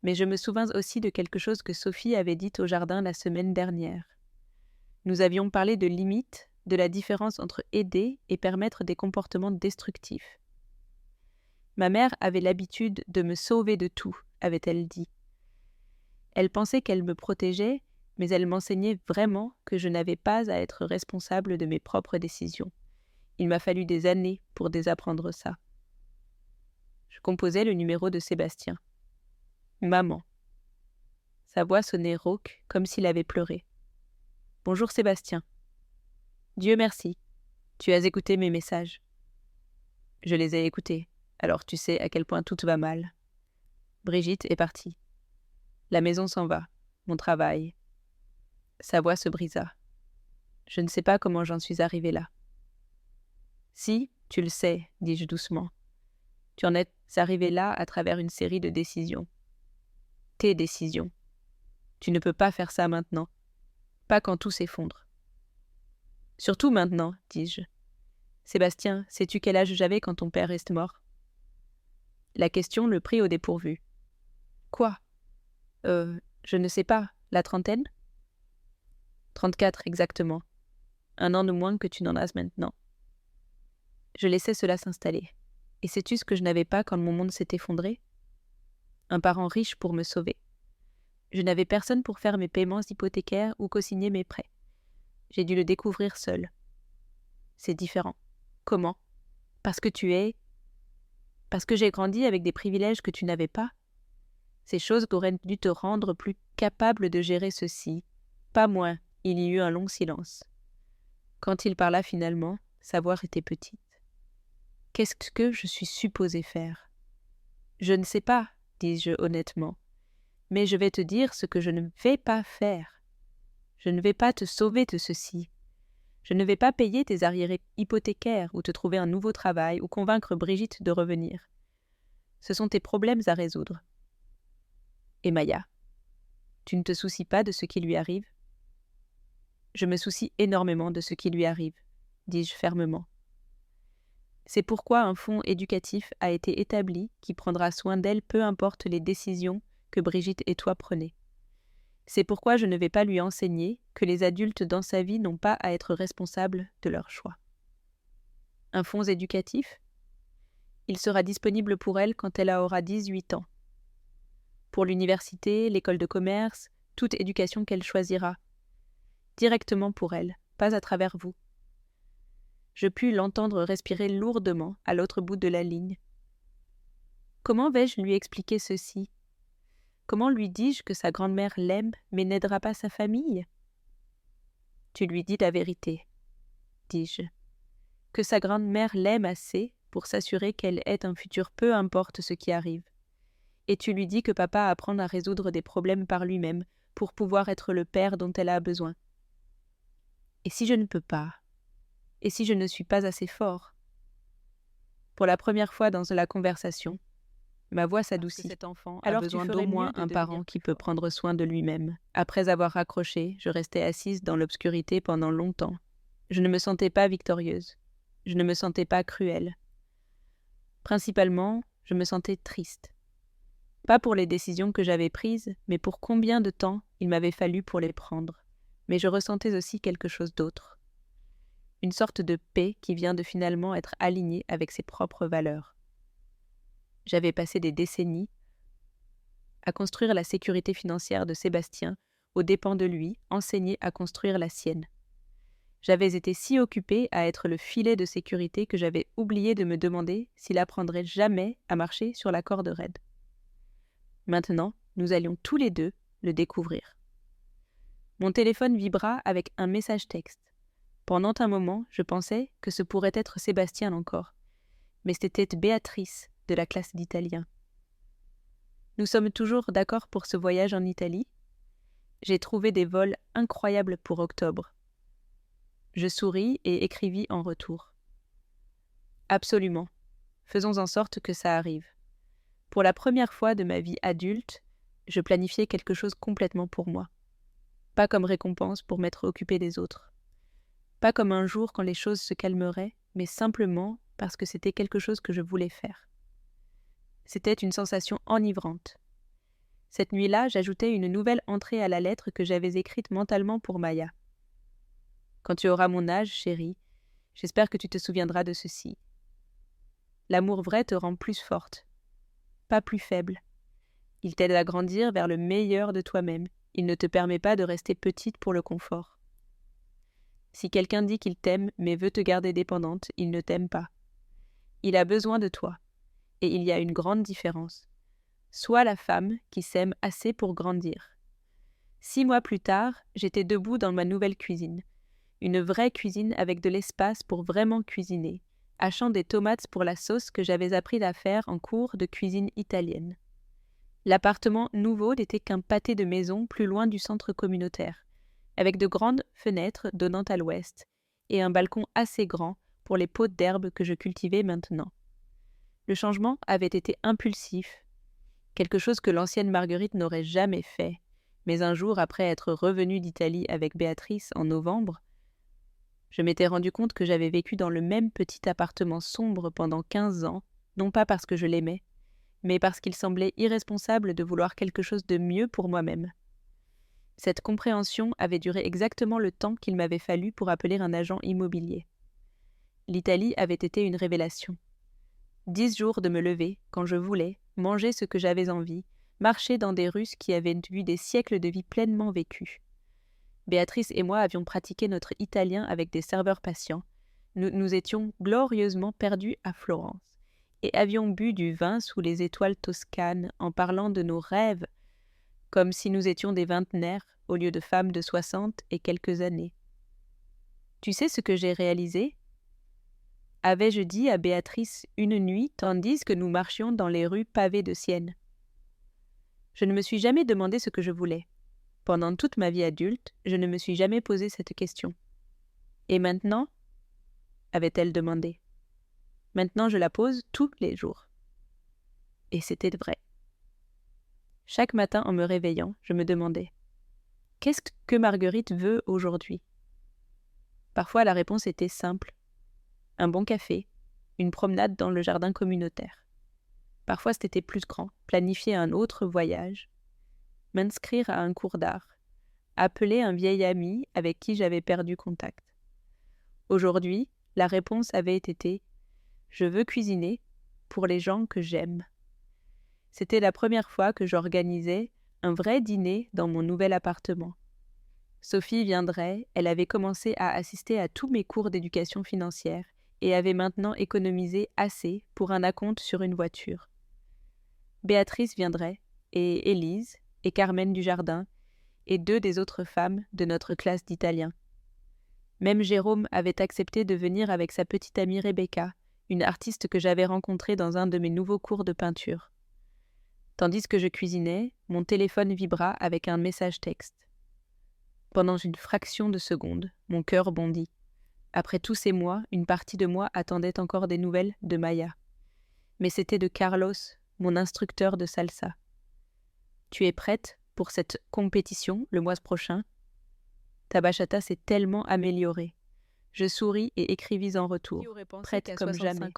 S1: Mais je me souvins aussi de quelque chose que Sophie avait dit au jardin la semaine dernière. Nous avions parlé de limites, de la différence entre aider et permettre des comportements destructifs. Ma mère avait l'habitude de me sauver de tout, avait-elle dit. Elle pensait qu'elle me protégeait, mais elle m'enseignait vraiment que je n'avais pas à être responsable de mes propres décisions. Il m'a fallu des années pour désapprendre ça. Je composais le numéro de Sébastien. Maman. Sa voix sonnait rauque, comme s'il avait pleuré. Bonjour Sébastien. Dieu merci. Tu as écouté mes messages. Je les ai écoutés, alors tu sais à quel point tout va mal. Brigitte est partie. La maison s'en va, mon travail. Sa voix se brisa. Je ne sais pas comment j'en suis arrivée là. Si, tu le sais, dis-je doucement. Tu en es arrivé là à travers une série de décisions. Tes décisions. Tu ne peux pas faire ça maintenant. Pas quand tout s'effondre. Surtout maintenant, dis-je. Sébastien, sais-tu quel âge j'avais quand ton père est mort? La question le prit au dépourvu. Quoi? Je ne sais pas, la trentaine? 34 exactement. 1 an de moins que tu n'en as maintenant. Je laissais cela s'installer. Et sais-tu ce que je n'avais pas quand mon monde s'est effondré? Un parent riche pour me sauver. Je n'avais personne pour faire mes paiements hypothécaires ou co-signer mes prêts. J'ai dû le découvrir seul. C'est différent. Comment ? Parce que j'ai grandi avec des privilèges que tu n'avais pas. Ces choses qu'auraient dû te rendre plus capable de gérer ceci. Pas moins. Il y eut un long silence. Quand il parla finalement, sa voix était petite. Qu'est-ce que je suis supposée faire ? Je ne sais pas, dis-je honnêtement. Mais je vais te dire ce que je ne vais pas faire. Je ne vais pas te sauver de ceci. Je ne vais pas payer tes arriérés hypothécaires ou te trouver un nouveau travail ou convaincre Brigitte de revenir. Ce sont tes problèmes à résoudre. Et Maya, tu ne te soucies pas de ce qui lui arrive ? Je me soucie énormément de ce qui lui arrive, dis-je fermement. C'est pourquoi un fonds éducatif a été établi qui prendra soin d'elle peu importe les décisions que Brigitte et toi prenez. C'est pourquoi je ne vais pas lui enseigner que les adultes dans sa vie n'ont pas à être responsables de leurs choix. Un fonds éducatif ? Il sera disponible pour elle quand elle aura 18 ans. Pour l'université, l'école de commerce, toute éducation qu'elle choisira. Directement pour elle, pas à travers vous. Je pus l'entendre respirer lourdement à l'autre bout de la ligne. Comment vais-je lui expliquer ceci ? Comment lui dis-je que sa grand-mère l'aime mais n'aidera pas sa famille ? Tu lui dis la vérité, dis-je. Que sa grand-mère l'aime assez pour s'assurer qu'elle ait un futur peu importe ce qui arrive. Et tu lui dis que papa apprend à résoudre des problèmes par lui-même pour pouvoir être le père dont elle a besoin. Et si je ne peux pas ? Et si je ne suis pas assez fort ? Pour la première fois dans la conversation, ma voix s'adoucit. Cet enfant a besoin d'au moins un parent qui peut prendre soin de lui-même. Après avoir raccroché, je restais assise dans l'obscurité pendant longtemps. Je ne me sentais pas victorieuse. Je ne me sentais pas cruelle. Principalement, je me sentais triste. Pas pour les décisions que j'avais prises, mais pour combien de temps il m'avait fallu pour les prendre. Mais je ressentais aussi quelque chose d'autre. Une sorte de paix qui vient de finalement être alignée avec ses propres valeurs. J'avais passé des décennies à construire la sécurité financière de Sébastien, aux dépens de lui, enseigné à construire la sienne. J'avais été si occupée à être le filet de sécurité que j'avais oublié de me demander s'il apprendrait jamais à marcher sur la corde raide. Maintenant, nous allions tous les deux le découvrir. Mon téléphone vibra avec un message texte. Pendant un moment, je pensais que ce pourrait être Sébastien encore, mais c'était Béatrice de la classe d'italien. Nous sommes toujours d'accord pour ce voyage en Italie. J'ai trouvé des vols incroyables pour octobre. Je souris et écrivis en retour. Absolument. Faisons en sorte que ça arrive. Pour la première fois de ma vie adulte, je planifiais quelque chose complètement pour moi. Pas comme récompense pour m'être occupée des autres. Pas comme un jour quand les choses se calmeraient, mais simplement parce que c'était quelque chose que je voulais faire. C'était une sensation enivrante. Cette nuit-là, j'ajoutais une nouvelle entrée à la lettre que j'avais écrite mentalement pour Maya. Quand tu auras mon âge, chérie, j'espère que tu te souviendras de ceci. L'amour vrai te rend plus forte, pas plus faible. Il t'aide à grandir vers le meilleur de toi-même. Il ne te permet pas de rester petite pour le confort. Si quelqu'un dit qu'il t'aime mais veut te garder dépendante, il ne t'aime pas. Il a besoin de toi. Et il y a une grande différence. Sois la femme qui s'aime assez pour grandir. 6 mois plus tard, j'étais debout dans ma nouvelle cuisine. Une vraie cuisine avec de l'espace pour vraiment cuisiner, hachant des tomates pour la sauce que j'avais appris à faire en cours de cuisine italienne. L'appartement nouveau n'était qu'un pâté de maison plus loin du centre communautaire, avec de grandes fenêtres donnant à l'ouest, et un balcon assez grand pour les pots d'herbe que je cultivais maintenant. Le changement avait été impulsif, quelque chose que l'ancienne Marguerite n'aurait jamais fait, mais un jour après être revenue d'Italie avec Béatrice en novembre, je m'étais rendu compte que j'avais vécu dans le même petit appartement sombre pendant 15 ans, non pas parce que je l'aimais, mais parce qu'il semblait irresponsable de vouloir quelque chose de mieux pour moi-même. Cette compréhension avait duré exactement le temps qu'il m'avait fallu pour appeler un agent immobilier. L'Italie avait été une révélation. 10 jours de me lever, quand je voulais, manger ce que j'avais envie, marcher dans des Russes qui avaient vu des siècles de vie pleinement vécus. Béatrice et moi avions pratiqué notre italien avec des serveurs patients. Nous étions glorieusement perdus à Florence et avions bu du vin sous les étoiles toscanes en parlant de nos rêves, comme si nous étions des vingtenaires au lieu de femmes de 60 et quelques années. Tu sais ce que j'ai réalisé ? Avais-je dit à Béatrice une nuit tandis que nous marchions dans les rues pavées de Sienne. Je ne me suis jamais demandé ce que je voulais. Pendant toute ma vie adulte, je ne me suis jamais posé cette question. Et maintenant ? Avait-elle demandé. Maintenant, je la pose tous les jours. Et c'était vrai. Chaque matin, en me réveillant, je me demandais « Qu'est-ce que Marguerite veut aujourd'hui ?» Parfois, la réponse était simple. Un bon café, une promenade dans le jardin communautaire. Parfois, c'était plus grand, planifier un autre voyage, m'inscrire à un cours d'art, appeler un vieil ami avec qui j'avais perdu contact. Aujourd'hui, la réponse avait été « Je veux cuisiner pour les gens que j'aime ». C'était la première fois que j'organisais un vrai dîner dans mon nouvel appartement. Sophie viendrait, elle avait commencé à assister à tous mes cours d'éducation financière et avait maintenant économisé assez pour un acompte sur une voiture. Béatrice viendrait, et Élise, et Carmen Dujardin, et 2 des autres femmes de notre classe d'italien. Même Jérôme avait accepté de venir avec sa petite amie Rebecca, une artiste que j'avais rencontrée dans un de mes nouveaux cours de peinture. Tandis que je cuisinais, mon téléphone vibra avec un message texte. Pendant une fraction de seconde, mon cœur bondit. Après tous ces mois, une partie de moi attendait encore des nouvelles de Maya. Mais c'était de Carlos, mon instructeur de salsa. « Tu es prête pour cette compétition le mois prochain ?» Ta bachata s'est tellement améliorée. Je souris et écrivis en retour. Prête comme jamais.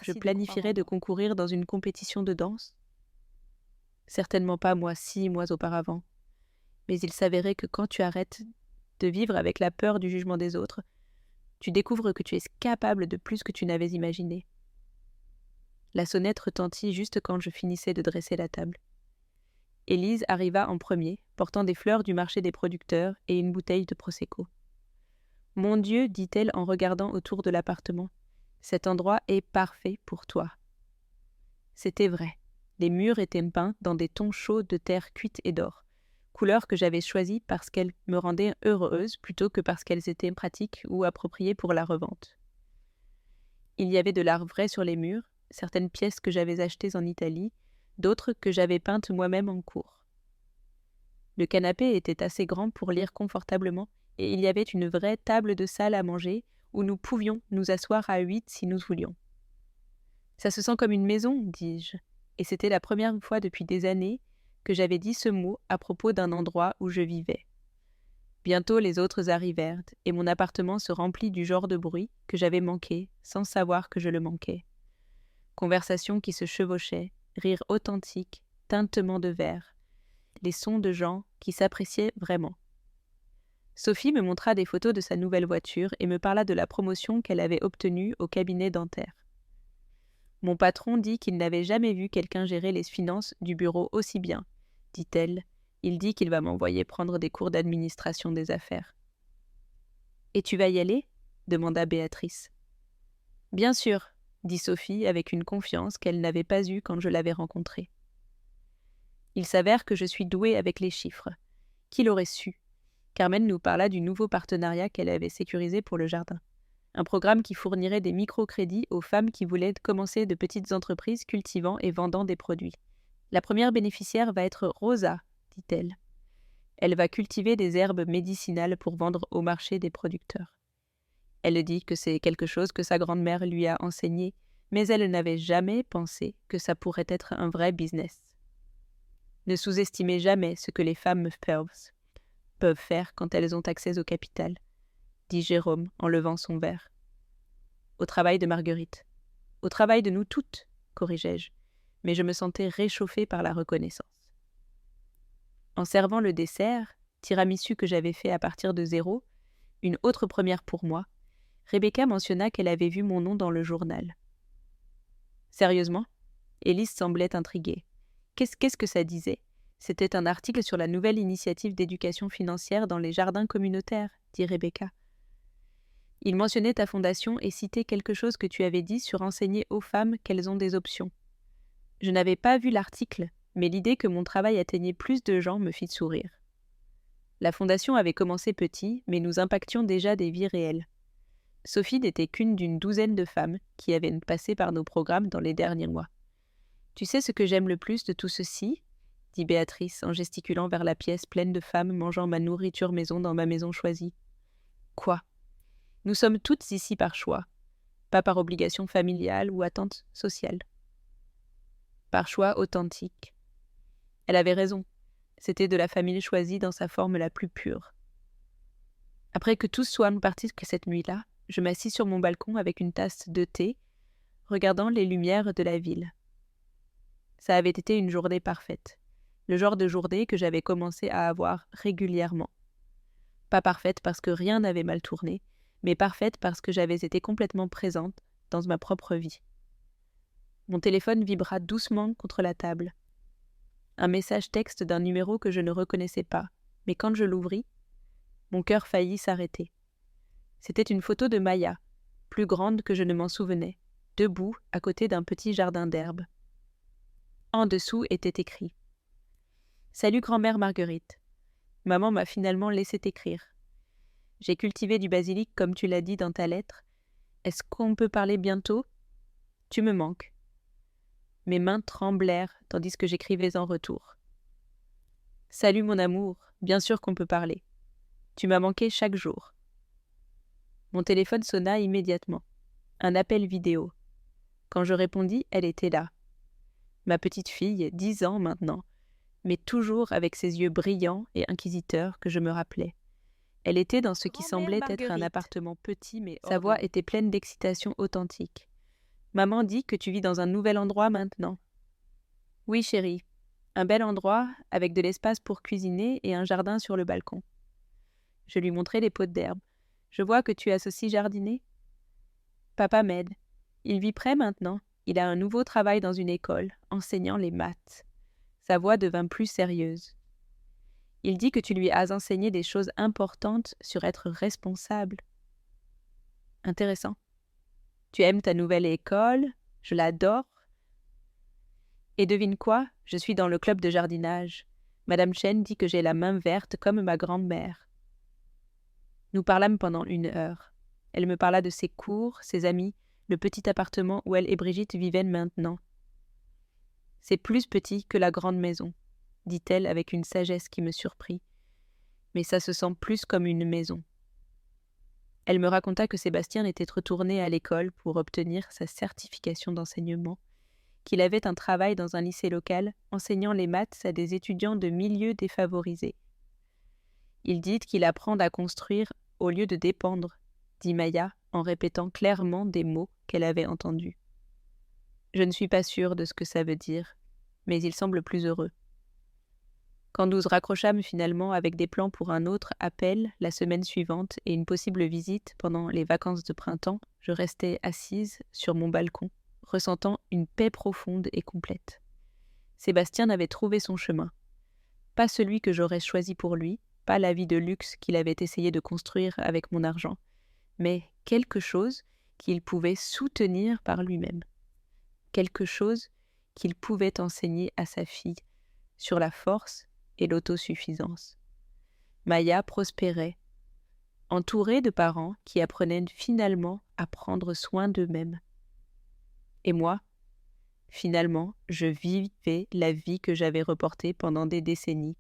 S1: Je planifierais de concourir dans une compétition de danse. Certainement pas moi 6 mois auparavant. Mais il s'avérait que quand tu arrêtes de vivre avec la peur du jugement des autres, tu découvres que tu es capable de plus que tu n'avais imaginé. La sonnette retentit juste quand je finissais de dresser la table. Élise arriva en premier, portant des fleurs du marché des producteurs et une bouteille de Prosecco. « Mon Dieu, dit-elle en regardant autour de l'appartement, cet endroit est parfait pour toi. » C'était vrai. Les murs étaient peints dans des tons chauds de terre cuite et d'or, couleurs que j'avais choisies parce qu'elles me rendaient heureuse plutôt que parce qu'elles étaient pratiques ou appropriées pour la revente. Il y avait de l'art vrai sur les murs, certaines pièces que j'avais achetées en Italie, d'autres que j'avais peintes moi-même en cours. Le canapé était assez grand pour lire confortablement et il y avait une vraie table de salle à manger où nous pouvions nous asseoir à 8 si nous voulions. « Ça se sent comme une maison, dis-je, et c'était la première fois depuis des années que j'avais dit ce mot à propos d'un endroit où je vivais. Bientôt les autres arrivèrent et mon appartement se remplit du genre de bruit que j'avais manqué sans savoir que je le manquais. Conversations qui se chevauchaient, rires authentiques, tintements de verre, les sons de gens qui s'appréciaient vraiment. Sophie me montra des photos de sa nouvelle voiture et me parla de la promotion qu'elle avait obtenue au cabinet dentaire. Mon patron dit qu'il n'avait jamais vu quelqu'un gérer les finances du bureau aussi bien, dit-elle. Il dit qu'il va m'envoyer prendre des cours d'administration des affaires. « Et tu vas y aller ?» demanda Béatrice. « Bien sûr, » dit Sophie avec une confiance qu'elle n'avait pas eue quand je l'avais rencontrée. Il s'avère que je suis douée avec les chiffres. Qui l'aurait su ? Carmen nous parla du nouveau partenariat qu'elle avait sécurisé pour le jardin. Un programme qui fournirait des microcrédits aux femmes qui voulaient commencer de petites entreprises cultivant et vendant des produits. La première bénéficiaire va être Rosa, dit-elle. Elle va cultiver des herbes médicinales pour vendre au marché des producteurs. Elle dit que c'est quelque chose que sa grand-mère lui a enseigné, mais elle n'avait jamais pensé que ça pourrait être un vrai business. Ne sous-estimez jamais ce que les femmes peuvent faire quand elles ont accès au capital, dit Jérôme en levant son verre. Au travail de Marguerite. Au travail de nous toutes, corrigeai-je, mais je me sentais réchauffée par la reconnaissance. En servant le dessert, tiramisu que j'avais fait à partir de 0, une autre première pour moi, Rebecca mentionna qu'elle avait vu mon nom dans le journal. Sérieusement ? Élise semblait intriguée. Qu'est-ce que ça disait ? C'était un article sur la nouvelle initiative d'éducation financière dans les jardins communautaires, dit Rebecca. Il mentionnait ta fondation et citait quelque chose que tu avais dit sur enseigner aux femmes qu'elles ont des options. Je n'avais pas vu l'article, mais l'idée que mon travail atteignait plus de gens me fit sourire. La fondation avait commencé petit, mais nous impactions déjà des vies réelles. Sophie n'était qu'une d'une douzaine de femmes qui avaient passé par nos programmes dans les derniers mois. Tu sais ce que j'aime le plus de tout ceci ? Dit Béatrice en gesticulant vers la pièce pleine de femmes mangeant ma nourriture maison dans ma maison choisie. Quoi ? Nous sommes toutes ici par choix, pas par obligation familiale ou attente sociale. Par choix authentique. Elle avait raison, c'était de la famille choisie dans sa forme la plus pure. Après que tous soient partis que cette nuit-là, je m'assis sur mon balcon avec une tasse de thé, regardant les lumières de la ville. Ça avait été une journée parfaite. Le genre de journée que j'avais commencé à avoir régulièrement. Pas parfaite parce que rien n'avait mal tourné, mais parfaite parce que j'avais été complètement présente dans ma propre vie. Mon téléphone vibra doucement contre la table. Un message texte d'un numéro que je ne reconnaissais pas, mais quand je l'ouvris, mon cœur faillit s'arrêter. C'était une photo de Maya, plus grande que je ne m'en souvenais, debout à côté d'un petit jardin d'herbe. En dessous était écrit « Salut grand-mère Marguerite. Maman m'a finalement laissé t'écrire. J'ai cultivé du basilic comme tu l'as dit dans ta lettre. Est-ce qu'on peut parler bientôt ? Tu me manques. » Mes mains tremblèrent tandis que j'écrivais en retour. « Salut mon amour, bien sûr qu'on peut parler. Tu m'as manqué chaque jour. » Mon téléphone sonna immédiatement. Un appel vidéo. Quand je répondis, elle était là. Ma petite fille, 10 ans maintenant, mais toujours avec ses yeux brillants et inquisiteurs que je me rappelais. Elle était dans ce qui semblait être un appartement petit, mais sa voix était pleine d'excitation authentique. « Maman dit que tu vis dans un nouvel endroit maintenant. »« Oui, chérie. Un bel endroit, avec de l'espace pour cuisiner et un jardin sur le balcon. » Je lui montrai les pots d'herbe. « Je vois que tu as aussi jardiné. »« Papa m'aide. Il vit près maintenant. Il a un nouveau travail dans une école, enseignant les maths. » Sa voix devint plus sérieuse. « Il dit que tu lui as enseigné des choses importantes sur être responsable. » Intéressant. « Tu aimes ta nouvelle école, je l'adore. » Et devine quoi, je suis dans le club de jardinage. Madame Chen dit que j'ai la main verte comme ma grand-mère. Nous parlâmes pendant 1 heure. Elle me parla de ses cours, ses amis, le petit appartement où elle et Brigitte vivaient maintenant. « C'est plus petit que la grande maison, » dit-elle avec une sagesse qui me surprit. « Mais ça se sent plus comme une maison. » Elle me raconta que Sébastien était retourné à l'école pour obtenir sa certification d'enseignement, qu'il avait un travail dans un lycée local enseignant les maths à des étudiants de milieux défavorisés. « Il dit qu'il apprend à construire au lieu de dépendre, » dit Maya en répétant clairement des mots qu'elle avait entendus. Je ne suis pas sûre de ce que ça veut dire, mais il semble plus heureux. Quand nous raccrochâmes finalement avec des plans pour un autre appel la semaine suivante et une possible visite pendant les vacances de printemps, je restais assise sur mon balcon, ressentant une paix profonde et complète. Sébastien avait trouvé son chemin. Pas celui que j'aurais choisi pour lui, pas la vie de luxe qu'il avait essayé de construire avec mon argent, mais quelque chose qu'il pouvait soutenir par lui-même. Quelque chose qu'il pouvait enseigner à sa fille sur la force et l'autosuffisance. Maya prospérait, entourée de parents qui apprenaient finalement à prendre soin d'eux-mêmes. Et moi, finalement, je vivais la vie que j'avais reportée pendant des décennies.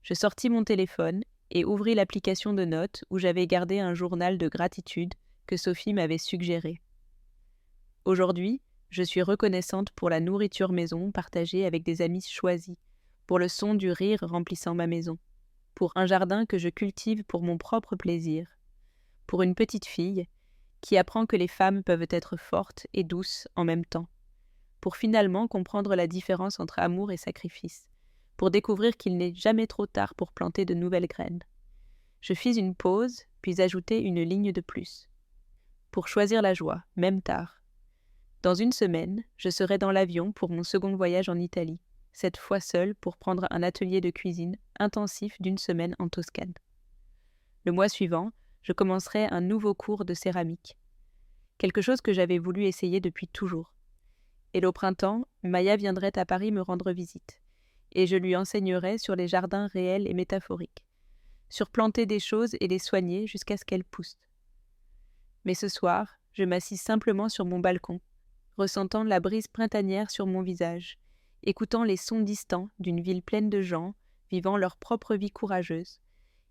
S1: Je sortis mon téléphone et ouvris l'application de notes où j'avais gardé un journal de gratitude que Sophie m'avait suggéré. Aujourd'hui, je suis reconnaissante pour la nourriture maison partagée avec des amis choisis, pour le son du rire remplissant ma maison, pour un jardin que je cultive pour mon propre plaisir, pour une petite fille qui apprend que les femmes peuvent être fortes et douces en même temps, pour finalement comprendre la différence entre amour et sacrifice, pour découvrir qu'il n'est jamais trop tard pour planter de nouvelles graines. Je fis une pause, puis ajoutai une ligne de plus. Pour choisir la joie, même tard. Dans 1 semaine, je serai dans l'avion pour mon second voyage en Italie. cette fois seule pour prendre un atelier de cuisine intensif d'une semaine en Toscane. Le mois suivant, je commencerai un nouveau cours de céramique, quelque chose que j'avais voulu essayer depuis toujours. Et au printemps, Maya viendrait à Paris me rendre visite, et je lui enseignerai sur les jardins réels et métaphoriques, sur planter des choses et les soigner jusqu'à ce qu'elles poussent. Mais ce soir, je m'assis simplement sur mon balcon, ressentant la brise printanière sur mon visage, écoutant les sons distants d'une ville pleine de gens vivant leur propre vie courageuse,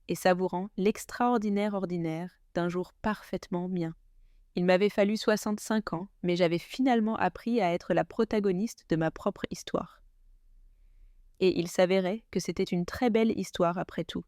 S1: et savourant l'extraordinaire ordinaire d'un jour parfaitement mien. Il m'avait fallu 65 ans, mais j'avais finalement appris à être la protagoniste de ma propre histoire. Et il s'avérait que c'était une très belle histoire après tout.